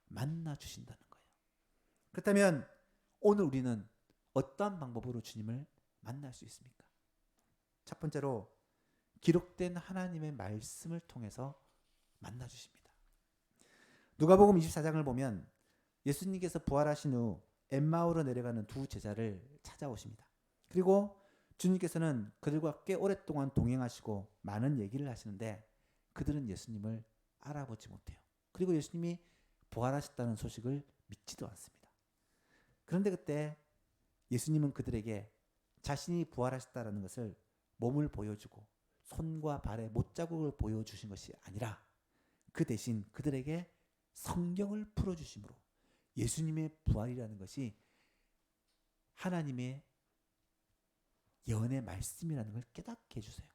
만나 주신다는 거예요. 그렇다면 오늘 우리는 어떠한 방법으로 주님을 만날 수 있습니까? 첫 번째로 기록된 하나님의 말씀을 통해서 만나 주십니다. 누가복음 24장을 보면 예수님께서 부활하신 후 엠마오로 내려가는 두 제자를 찾아오십니다. 그리고 주님께서는 그들과 꽤 오랫동안 동행하시고 많은 얘기를 하시는데 그들은 예수님을 알아보지 못해요. 그리고 예수님이 부활하셨다는 소식을 믿지도 않습니다. 그런데 그때 예수님은 그들에게 자신이 부활하셨다는 것을 몸을 보여주고 손과 발의 못자국을 보여주신 것이 아니라 그 대신 그들에게 성경을 풀어주심으로 예수님의 부활이라는 것이 하나님의 예언의 말씀이라는 걸 깨닫게 해주세요.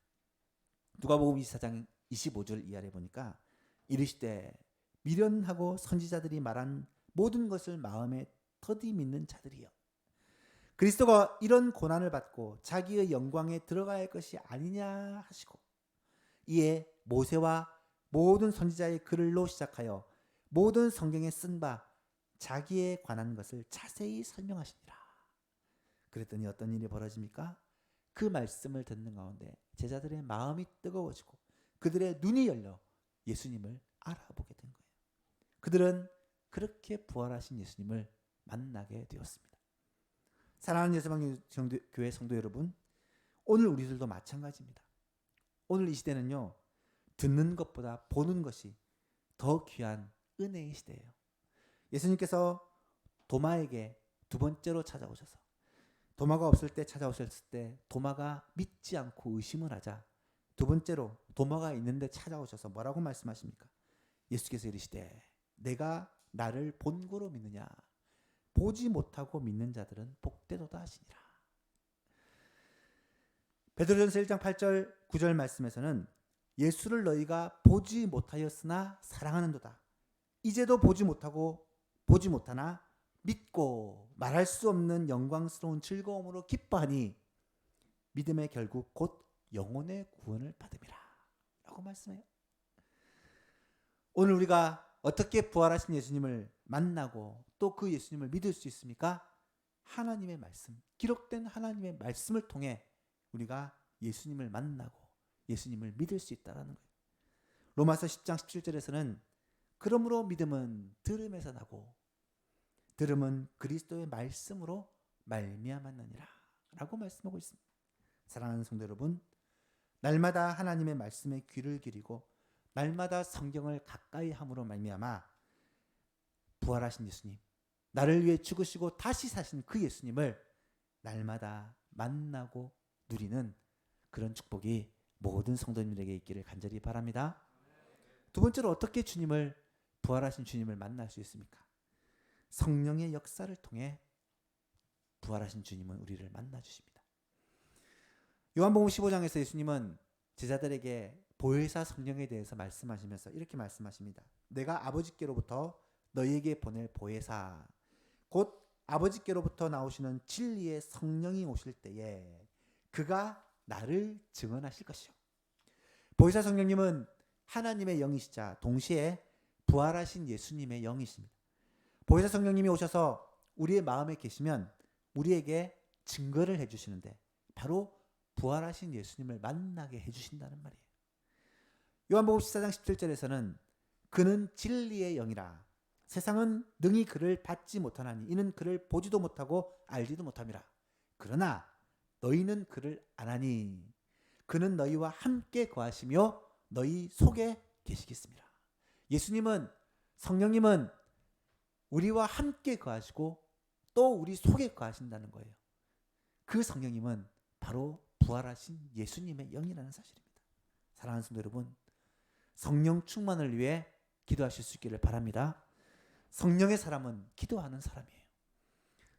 누가복음 24장 25절 이하에 보니까 이르시되 미련하고 선지자들이 말한 모든 것을 마음에 터디 믿는 자들이여, 그리스도가 이런 고난을 받고 자기의 영광에 들어갈 것이 아니냐 하시고 이에 모세와 모든 선지자의 글로 시작하여 모든 성경에 쓴 바 자기에 관한 것을 자세히 설명하시니라. 그랬더니 어떤 일이 벌어집니까? 그 말씀을 듣는 가운데 제자들의 마음이 뜨거워지고 그들의 눈이 열려 예수님을 알아보게 된 거예요. 그들은 그렇게 부활하신 예수님을 만나게 되었습니다. 사랑하는 예수방교회 성도 여러분, 오늘 우리들도 마찬가지입니다. 오늘 이 시대는요, 듣는 것보다 보는 것이 더 귀한 은혜의 시대예요. 예수님께서 도마에게 두 번째로 찾아오셔서 도마가 없을 때 찾아오셨을 때 도마가 믿지 않고 의심을 하자 두 번째로 도마가 있는데 찾아오셔서 뭐라고 말씀하십니까? 예수께서 이르시되 내가 나를 본고로 믿느냐? 보지 못하고 믿는 자들은 복되도다 하시니라. 베드로전서 1장 8절 9절 말씀에서는 예수를 너희가 보지 못하였으나 사랑하는도다. 이제도 보지 못하고 보지 못하나 믿고 말할 수 없는 영광스러운 즐거움으로 기뻐하니 믿음의 결국 곧 영혼의 구원을 받음이라 라고 말씀해요. 오늘 우리가 어떻게 부활하신 예수님을 만나고 또 그 예수님을 믿을 수 있습니까? 하나님의 말씀, 기록된 하나님의 말씀을 통해 우리가 예수님을 만나고 예수님을 믿을 수 있다는 거예요. 로마서 10장 17절에서는 그러므로 믿음은 들음에서 나고 들음은 그리스도의 말씀으로 말미암았느니라 라고 말씀하고 있습니다. 사랑하는 성도 여러분, 날마다 하나님의 말씀에 귀를 기리고 날마다 성경을 가까이 함으로 말미암아 부활하신 예수님, 나를 위해 죽으시고 다시 사신 그 예수님을 날마다 만나고 누리는 그런 축복이 모든 성도님들에게 있기를 간절히 바랍니다. 두 번째로 어떻게 주님을, 부활하신 주님을 만날 수 있습니까? 성령의 역사를 통해 부활하신 주님은 우리를 만나 주십니다. 요한복음 15장에서 예수님은 제자들에게 보혜사 성령에 대해서 말씀하시면서 이렇게 말씀하십니다. 내가 아버지께로부터 너희에게 보낼 보혜사 곧 아버지께로부터 나오시는 진리의 성령이 오실 때에 그가 나를 증언하실 것이요. 보혜사 성령님은 하나님의 영이시자 동시에 부활하신 예수님의 영이십니다. 보혜사 성령님이 오셔서 우리의 마음에 계시면 우리에게 증거를 해주시는데 바로 부활하신 예수님을 만나게 해주신다는 말이에요. 요한복음 14장 17절에서는 그는 진리의 영이라 세상은 능히 그를 받지 못하나니 이는 그를 보지도 못하고 알지도 못함이라. 그러나 너희는 그를 아나니 그는 너희와 함께 거하시며 너희 속에 계시겠습니다. 예수님은, 성령님은 우리와 함께 거하시고 또 우리 속에 거하신다는 거예요. 그 성령님은 바로 부활하신 예수님의 영이라는 사실입니다. 사랑하는 성도 여러분, 성령 충만을 위해 기도하실 수 있기를 바랍니다. 성령의 사람은 기도하는 사람이에요.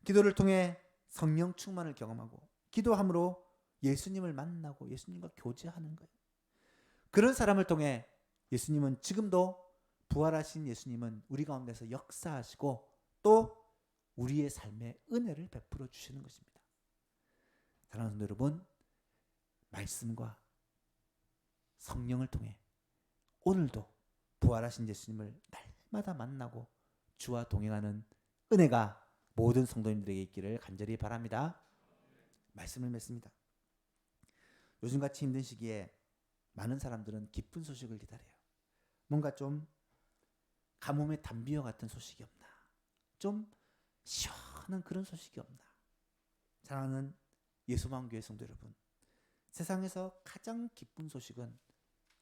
기도를 통해 성령 충만을 경험하고 기도함으로 예수님을 만나고 예수님과 교제하는 거예요. 그런 사람을 통해 예수님은 지금도, 부활하신 예수님은 우리 가운데서 역사하시고 또 우리의 삶에 은혜를 베풀어 주시는 것입니다. 사랑하는 성도 여러분, 말씀과 성령을 통해 오늘도 부활하신 예수님을 날마다 만나고 주와 동행하는 은혜가 모든 성도님들에게 있기를 간절히 바랍니다. 말씀을 맺습니다. 요즘같이 힘든 시기에 많은 사람들은 기쁜 소식을 기다려요. 뭔가 좀 가뭄의 단비와 같은 소식이 없나, 좀 시원한 기뻐하는 그런 소식이 없나? 사랑하는 예수만교회 성도 여러분, 세상에서 가장 기쁜 소식은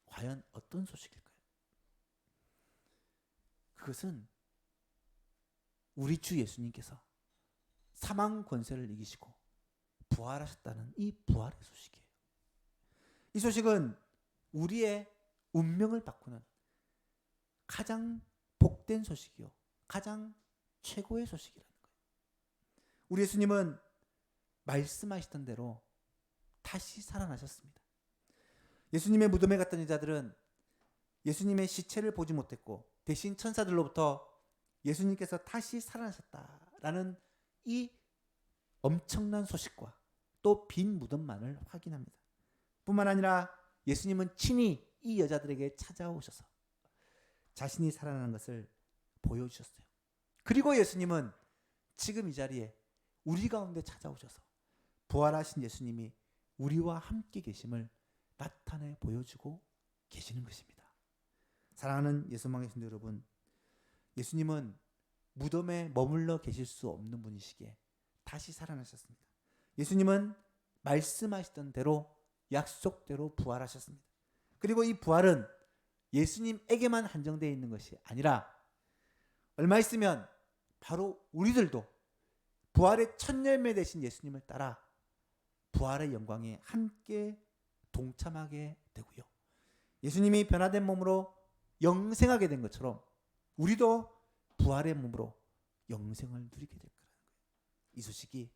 과연 어떤 소식일까요? 그것은 우리 주 예수님께서 사망 권세를 이기시고 부활하셨다는 이 부활의 소식이에요. 이 소식은 우리의 운명을 바꾸는 가장 복된 소식이요, 가장 최고의 소식이라는 거예요. 우리 예수님은 말씀하시던 대로 다시 살아나셨습니다. 예수님의 무덤에 갔던 여자들은 예수님의 시체를 보지 못했고 대신 천사들로부터 예수님께서 다시 살아나셨다라는 이 엄청난 소식과 또 빈 무덤만을 확인합니다. 뿐만 아니라 예수님은 친히 이 여자들에게 찾아오셔서 자신이 살아나는 것을 보여주셨어요. 그리고 예수님은 지금 이 자리에 우리 가운데 찾아오셔서 부활하신 예수님이 우리와 함께 계심을 나타내 보여주고 계시는 것입니다. 사랑하는 예수만교회 성도 여러분, 예수님은 무덤에 머물러 계실 수 없는 분이시기에 다시 살아나셨습니다. 예수님은 말씀하시던 대로 약속대로 부활하셨습니다. 그리고 이 부활은 예수님에게만 한정되어 있는 것이 아니라 얼마 있으면 바로 우리들도 부활의 첫 열매 되신 예수님을 따라 부활의 영광에 함께 동참하게 되고요, 예수님이 변화된 몸으로 영생하게 된 것처럼 우리도 부활의 몸으로 영생을 누리게 될 거라는 거예요. 이 소식이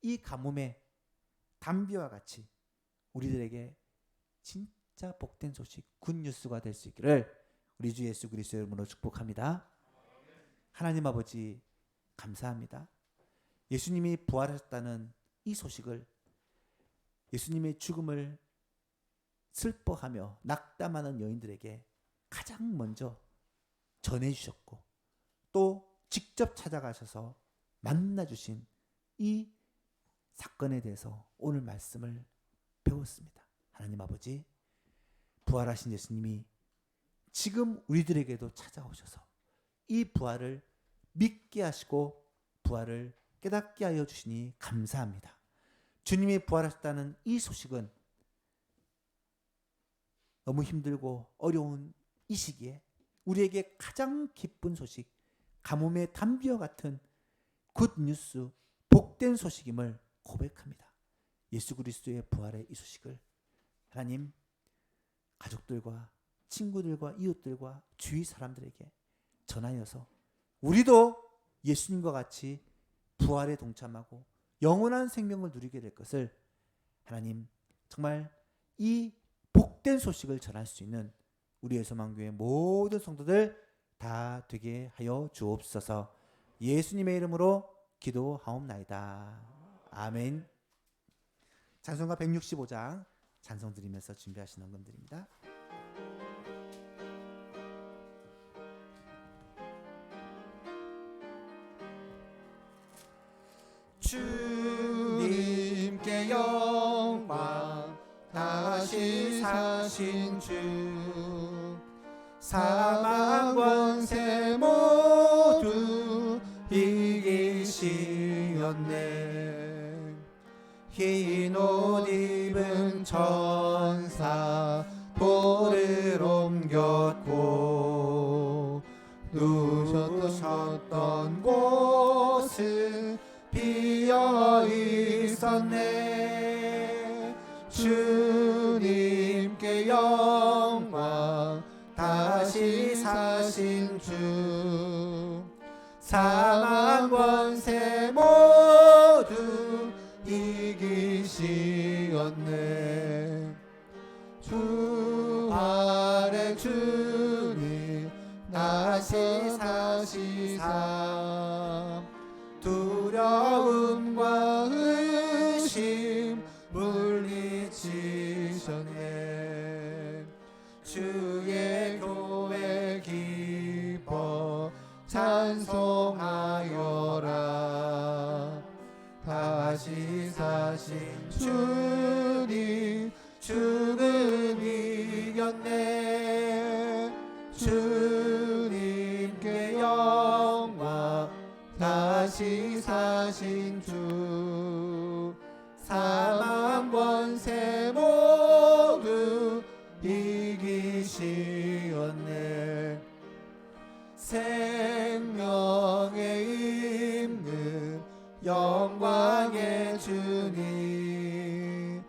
이 가뭄의 담비와 같이 우리들에게 진짜 복된 소식, 굿뉴스가 될 수 있기를 우리 주 예수 그리스도의 이름으로 축복합니다. 하나님 아버지 감사합니다. 예수님이 부활하셨다는 이 소식을, 예수님의 죽음을 슬퍼하며 낙담하는 여인들에게 가장 먼저 전해주셨고 또 직접 찾아가셔서 만나주신 이 사건에 대해서 오늘 말씀을 배웠습니다. 하나님 아버지, 부활하신 예수님이 지금 우리들에게도 찾아오셔서 이 부활을 믿게 하시고 부활을 깨닫게 하여 주시니 감사합니다. 주님이 부활하셨다는 이 소식은 너무 힘들고 어려운 이 시기에 우리에게 가장 기쁜 소식, 가뭄의 담비와 같은 굿뉴스, 복된 소식임을 고백합니다. 예수 그리스도의 부활의 이 소식을 하나님, 가족들과 친구들과 이웃들과 주위 사람들에게 전하여서 우리도 예수님과 같이 부활에 동참하고 영원한 생명을 누리게 될 것을 하나님, 정말 이 복된 소식을 전할 수 있는 우리 예수만교회 모든 성도들 다 되게 하여 주옵소서. 예수님의 이름으로 기도하옵나이다. 아멘. 찬송가 165장 찬송 드리면서 준비하신 헌금들입니다. 주님께 영광, 다시 사신 주, 사망 권세 모두 이기시었네. 흰 옷 입은 천사 돌을 옮겼고 누우셨던 곳은 비어 있었네. 주님께 영광, 다시 사신 주, 사망 권세 모두 이기시었네. 부활의 주님 다시 사시사 두려움과 의심 물리치셨네. 주의 교회 기뻐 찬송하여라. 다시 사신 주님 죽음 이겼네. 주님께 영광, 다시 다시 사신 주 사망 권세 모두 이기시었네. 생명에 있는 영광의 주님,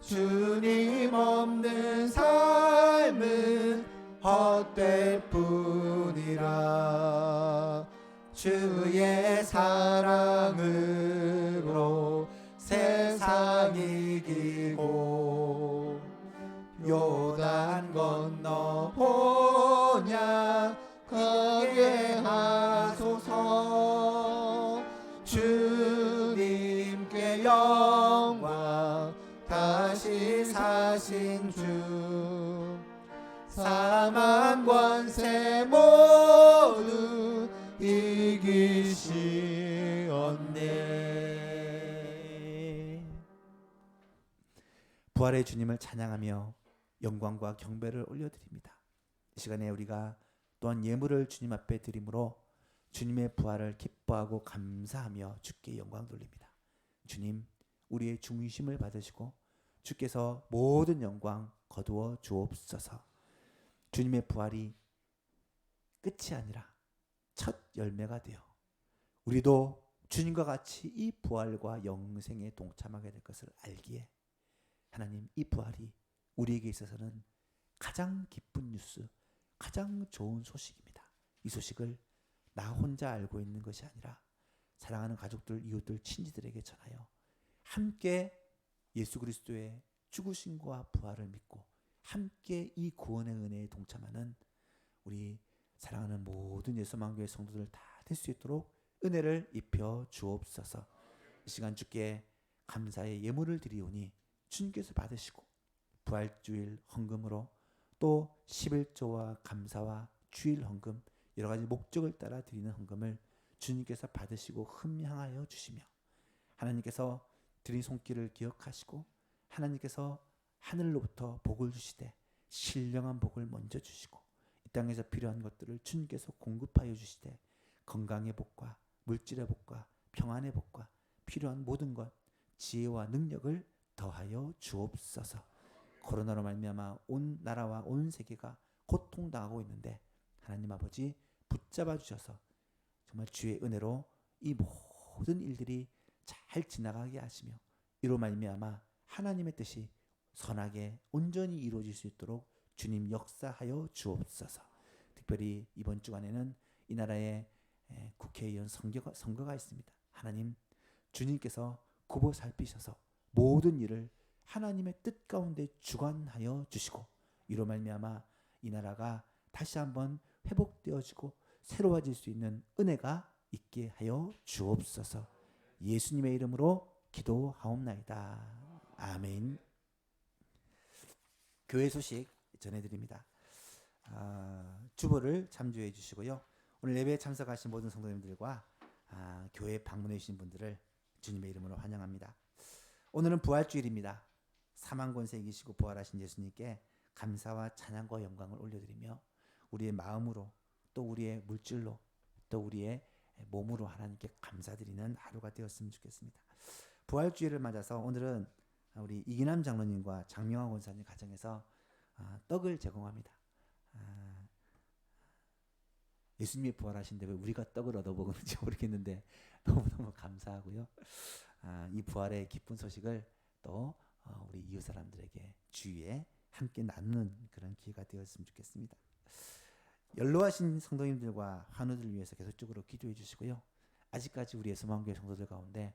주님 없는 삶은 헛될 뿐이라. 주의 사랑으로 세상 이기고 요단 건너 본향 가게 하소서. 주님께 영광 다시 사신 주 사망 권세 모두 이기시었네. 부활의 주님을 찬양하며 영광과 경배를 올려드립니다. 이 시간에 우리가 또한 예물을 주님 앞에 드림으로 주님의 부활을 기뻐하고 감사하며 주께 영광 돌립니다. 주님, 우리의 중심을 받으시고 주께서 모든 영광 거두어 주옵소서. 주님의 부활이 끝이 아니라 첫 열매가 되어 우리도 주님과 같이 이 부활과 영생에 동참하게 될 것을 알기에 하나님, 이 부활이 우리에게 있어서는 가장 기쁜 뉴스, 가장 좋은 소식입니다. 이 소식을 나 혼자 알고 있는 것이 아니라 사랑하는 가족들, 이웃들, 친지들에게 전하여 함께 예수 그리스도의 죽으심과 부활을 믿고 함께 이 구원의 은혜에 동참하는 우리 사랑하는 모든 예수만교회 성도들 다 될 수 있도록 은혜를 입혀 주옵소서. 이 시간 주께 감사의 예물을 드리오니 주님께서 받으시고 부활주일 헌금으로 또 11조와 감사와 주일 헌금 여러 가지 목적을 따라 드리는 헌금을 주님께서 받으시고 흠향하여 주시며 하나님께서 드린 손길을 기억하시고 하나님께서 하늘로부터 복을 주시되 신령한 복을 먼저 주시고 이 땅에서 필요한 것들을 주님께서 공급하여 주시되 건강의 복과 물질의 복과 평안의 복과 필요한 모든 것 지혜와 능력을 더하여 주옵소서. 코로나로 말미암아 온 나라와 온 세계가 고통당하고 있는데 하나님 아버지 붙잡아 주셔서 정말 주의 은혜로 이 모든 일들이 잘 지나가게 하시며 이로 말미암아 하나님의 뜻이 선하게 온전히 이루어질 수 있도록 주님 역사하여 주옵소서. 특별히 이번 주간에는 이 나라의 국회의원 선거가 있습니다. 하나님, 주님께서 굽어 살피셔서 모든 일을 하나님의 뜻 가운데 주관하여 주시고 이로 말미암아 이 나라가 다시 한번 회복되어지고 새로워질 수 있는 은혜가 있게 하여 주옵소서. 예수님의 이름으로 기도하옵나이다. 아멘. 교회 소식 전해드립니다. 주보를 참조해 주시고요. 오늘 예배에 참석하신 모든 성도님들과 교회 방문해 주신 분들을 주님의 이름으로 환영합니다. 오늘은 부활주일입니다. 사망 권세 이기시고 부활하신 예수님께 감사와 찬양과 영광을 올려드리며 우리의 마음으로 또 우리의 물질로 또 우리의 몸으로 하나님께 감사드리는 하루가 되었으면 좋겠습니다. 부활주일을 맞아서 오늘은 우리 이기남 장로님과 장명환 권사님 가정에서 떡을 제공합니다. 예수님이 부활하신데 왜 우리가 떡을 얻어먹는지 모르겠는데 너무너무 감사하고요. 이 부활의 기쁜 소식을 또 우리 이웃 사람들에게 주위에 함께 나누는 그런 기회가 되었으면 좋겠습니다. 연로하신 성도님들과 환우들을 위해서 계속적으로 기도해 주시고요. 아직까지 우리 예수만교회 성도들 가운데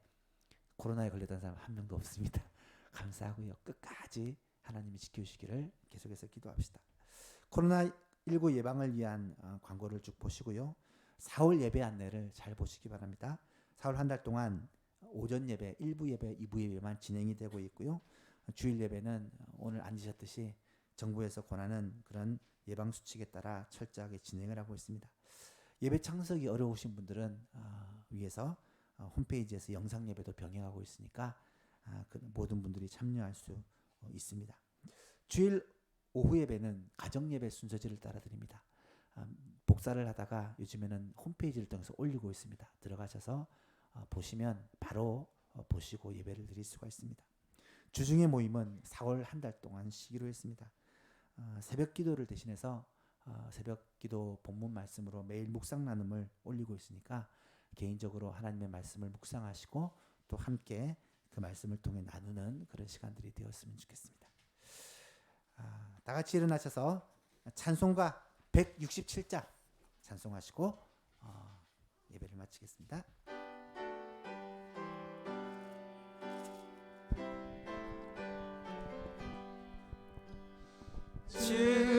코로나에 걸렸던 사람 한 명도 없습니다. 감사하고요. 끝까지 하나님이 지켜주시기를 계속해서 기도합시다. 코로나19 예방을 위한 광고를 쭉 보시고요. 4월 예배 안내를 잘 보시기 바랍니다. 4월 한 달 동안 오전 예배, 1부 예배, 2부 예배만 진행이 되고 있고요. 주일 예배는 오늘 앉으셨듯이 정부에서 권하는 그런 예방 수칙에 따라 철저하게 진행을 하고 있습니다. 예배 참석이 어려우신 분들은 위에서 홈페이지에서 영상 예배도 병행하고 있으니까 그 모든 분들이 참여할 수 있습니다. 주일 오후 예배는 가정 예배 순서지를 따라 드립니다. 복사를 하다가 요즘에는 홈페이지를 통해서 올리고 있습니다. 들어가셔서 보시면 바로 보시고 예배를 드릴 수가 있습니다. 주중의 모임은 4월 한 달 동안 쉬기로 했습니다. 새벽 기도를 대신해서 새벽 기도 본문 말씀으로 매일 묵상 나눔을 올리고 있으니까 개인적으로 하나님의 말씀을 묵상하시고 또 함께 그 말씀을 통해 나누는 그런 시간들이 되었으면 좋겠습니다. 다 같이 일어나셔서 찬송가 167장 찬송하시고 예배를 마치겠습니다.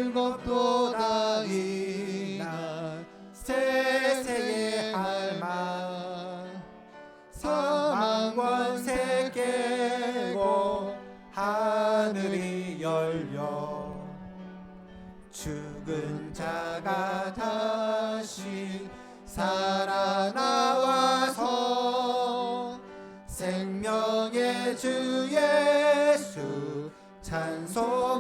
즐겁도다 이날 세세의 할망 사망 권세 깨고 하늘이 열려 죽은 자가 다시 살아나와서 생명의 주 예수 찬송하도다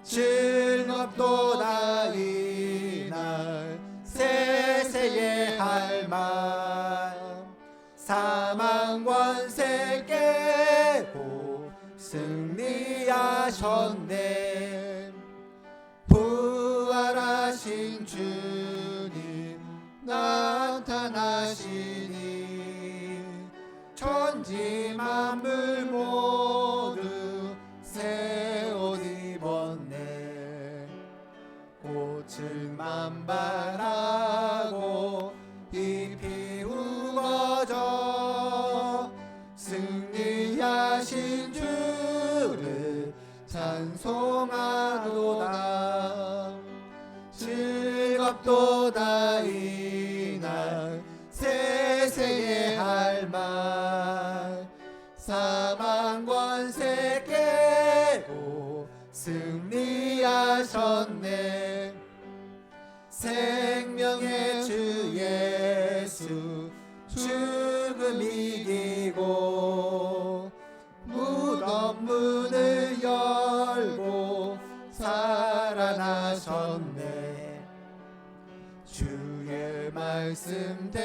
즐겁도다 이날 세세의 할망 사망 권세 깨고 승리하셨네 부활하신 주님 나타나시니 천지 만물 모두 새 옷 입었네 꽃을 만발하고 잎이 우거져 승리하신 주를 찬송하도다 즐겁도다 이날 세세의 할망 사망 권세 깨고 승리하셨네 생명의 주 예수 죽음 이기고 무덤 문을 열고 살아나셨네 주의 말씀대로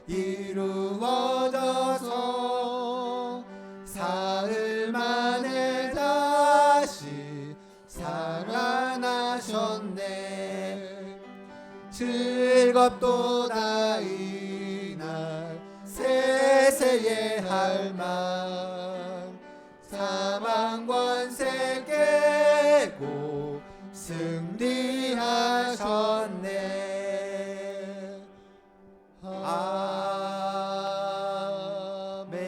이루어져서 사흘 만에 다시 살아나셨네 즐겁도다 이날 세세의 할망 사망 권세 깨고 승리하셨네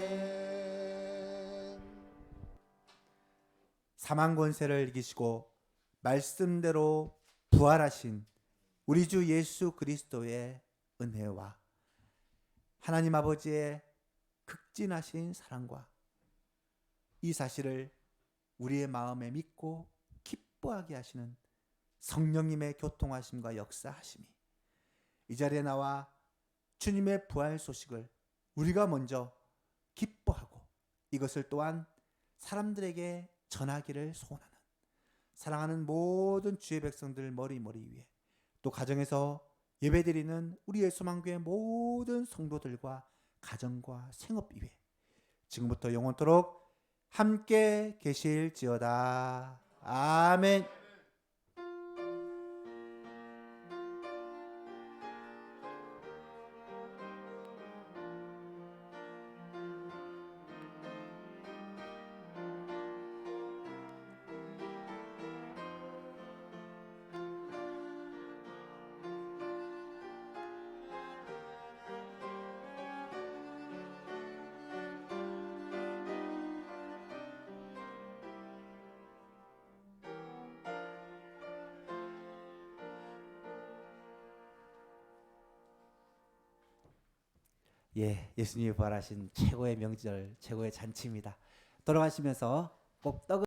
아멘 사망 권세를 이기시고 말씀대로 부활하신 우리 주 예수 그리스도의 은혜와 하나님 아버지의 극진하신 사랑과 이 사실을 우리의 마음에 믿고 기뻐하게 하시는 성령님의 교통하심과 역사하심이 이 자리에 나와 주님의 부활 소식을 우리가 먼저 기뻐하고 이것을 또한 사람들에게 전하기를 소원하는 사랑하는 모든 주의 백성들 머리 위에 또 가정에서 예배드리는 우리의 소망교회 모든 성도들과 가정과 생업 위에 지금부터 영원토록 함께 계실지어다. 아멘. 예, 예수님이 부활하신 최고의 명절, 최고의 잔치입니다. 돌아가시면서 꼭 떡을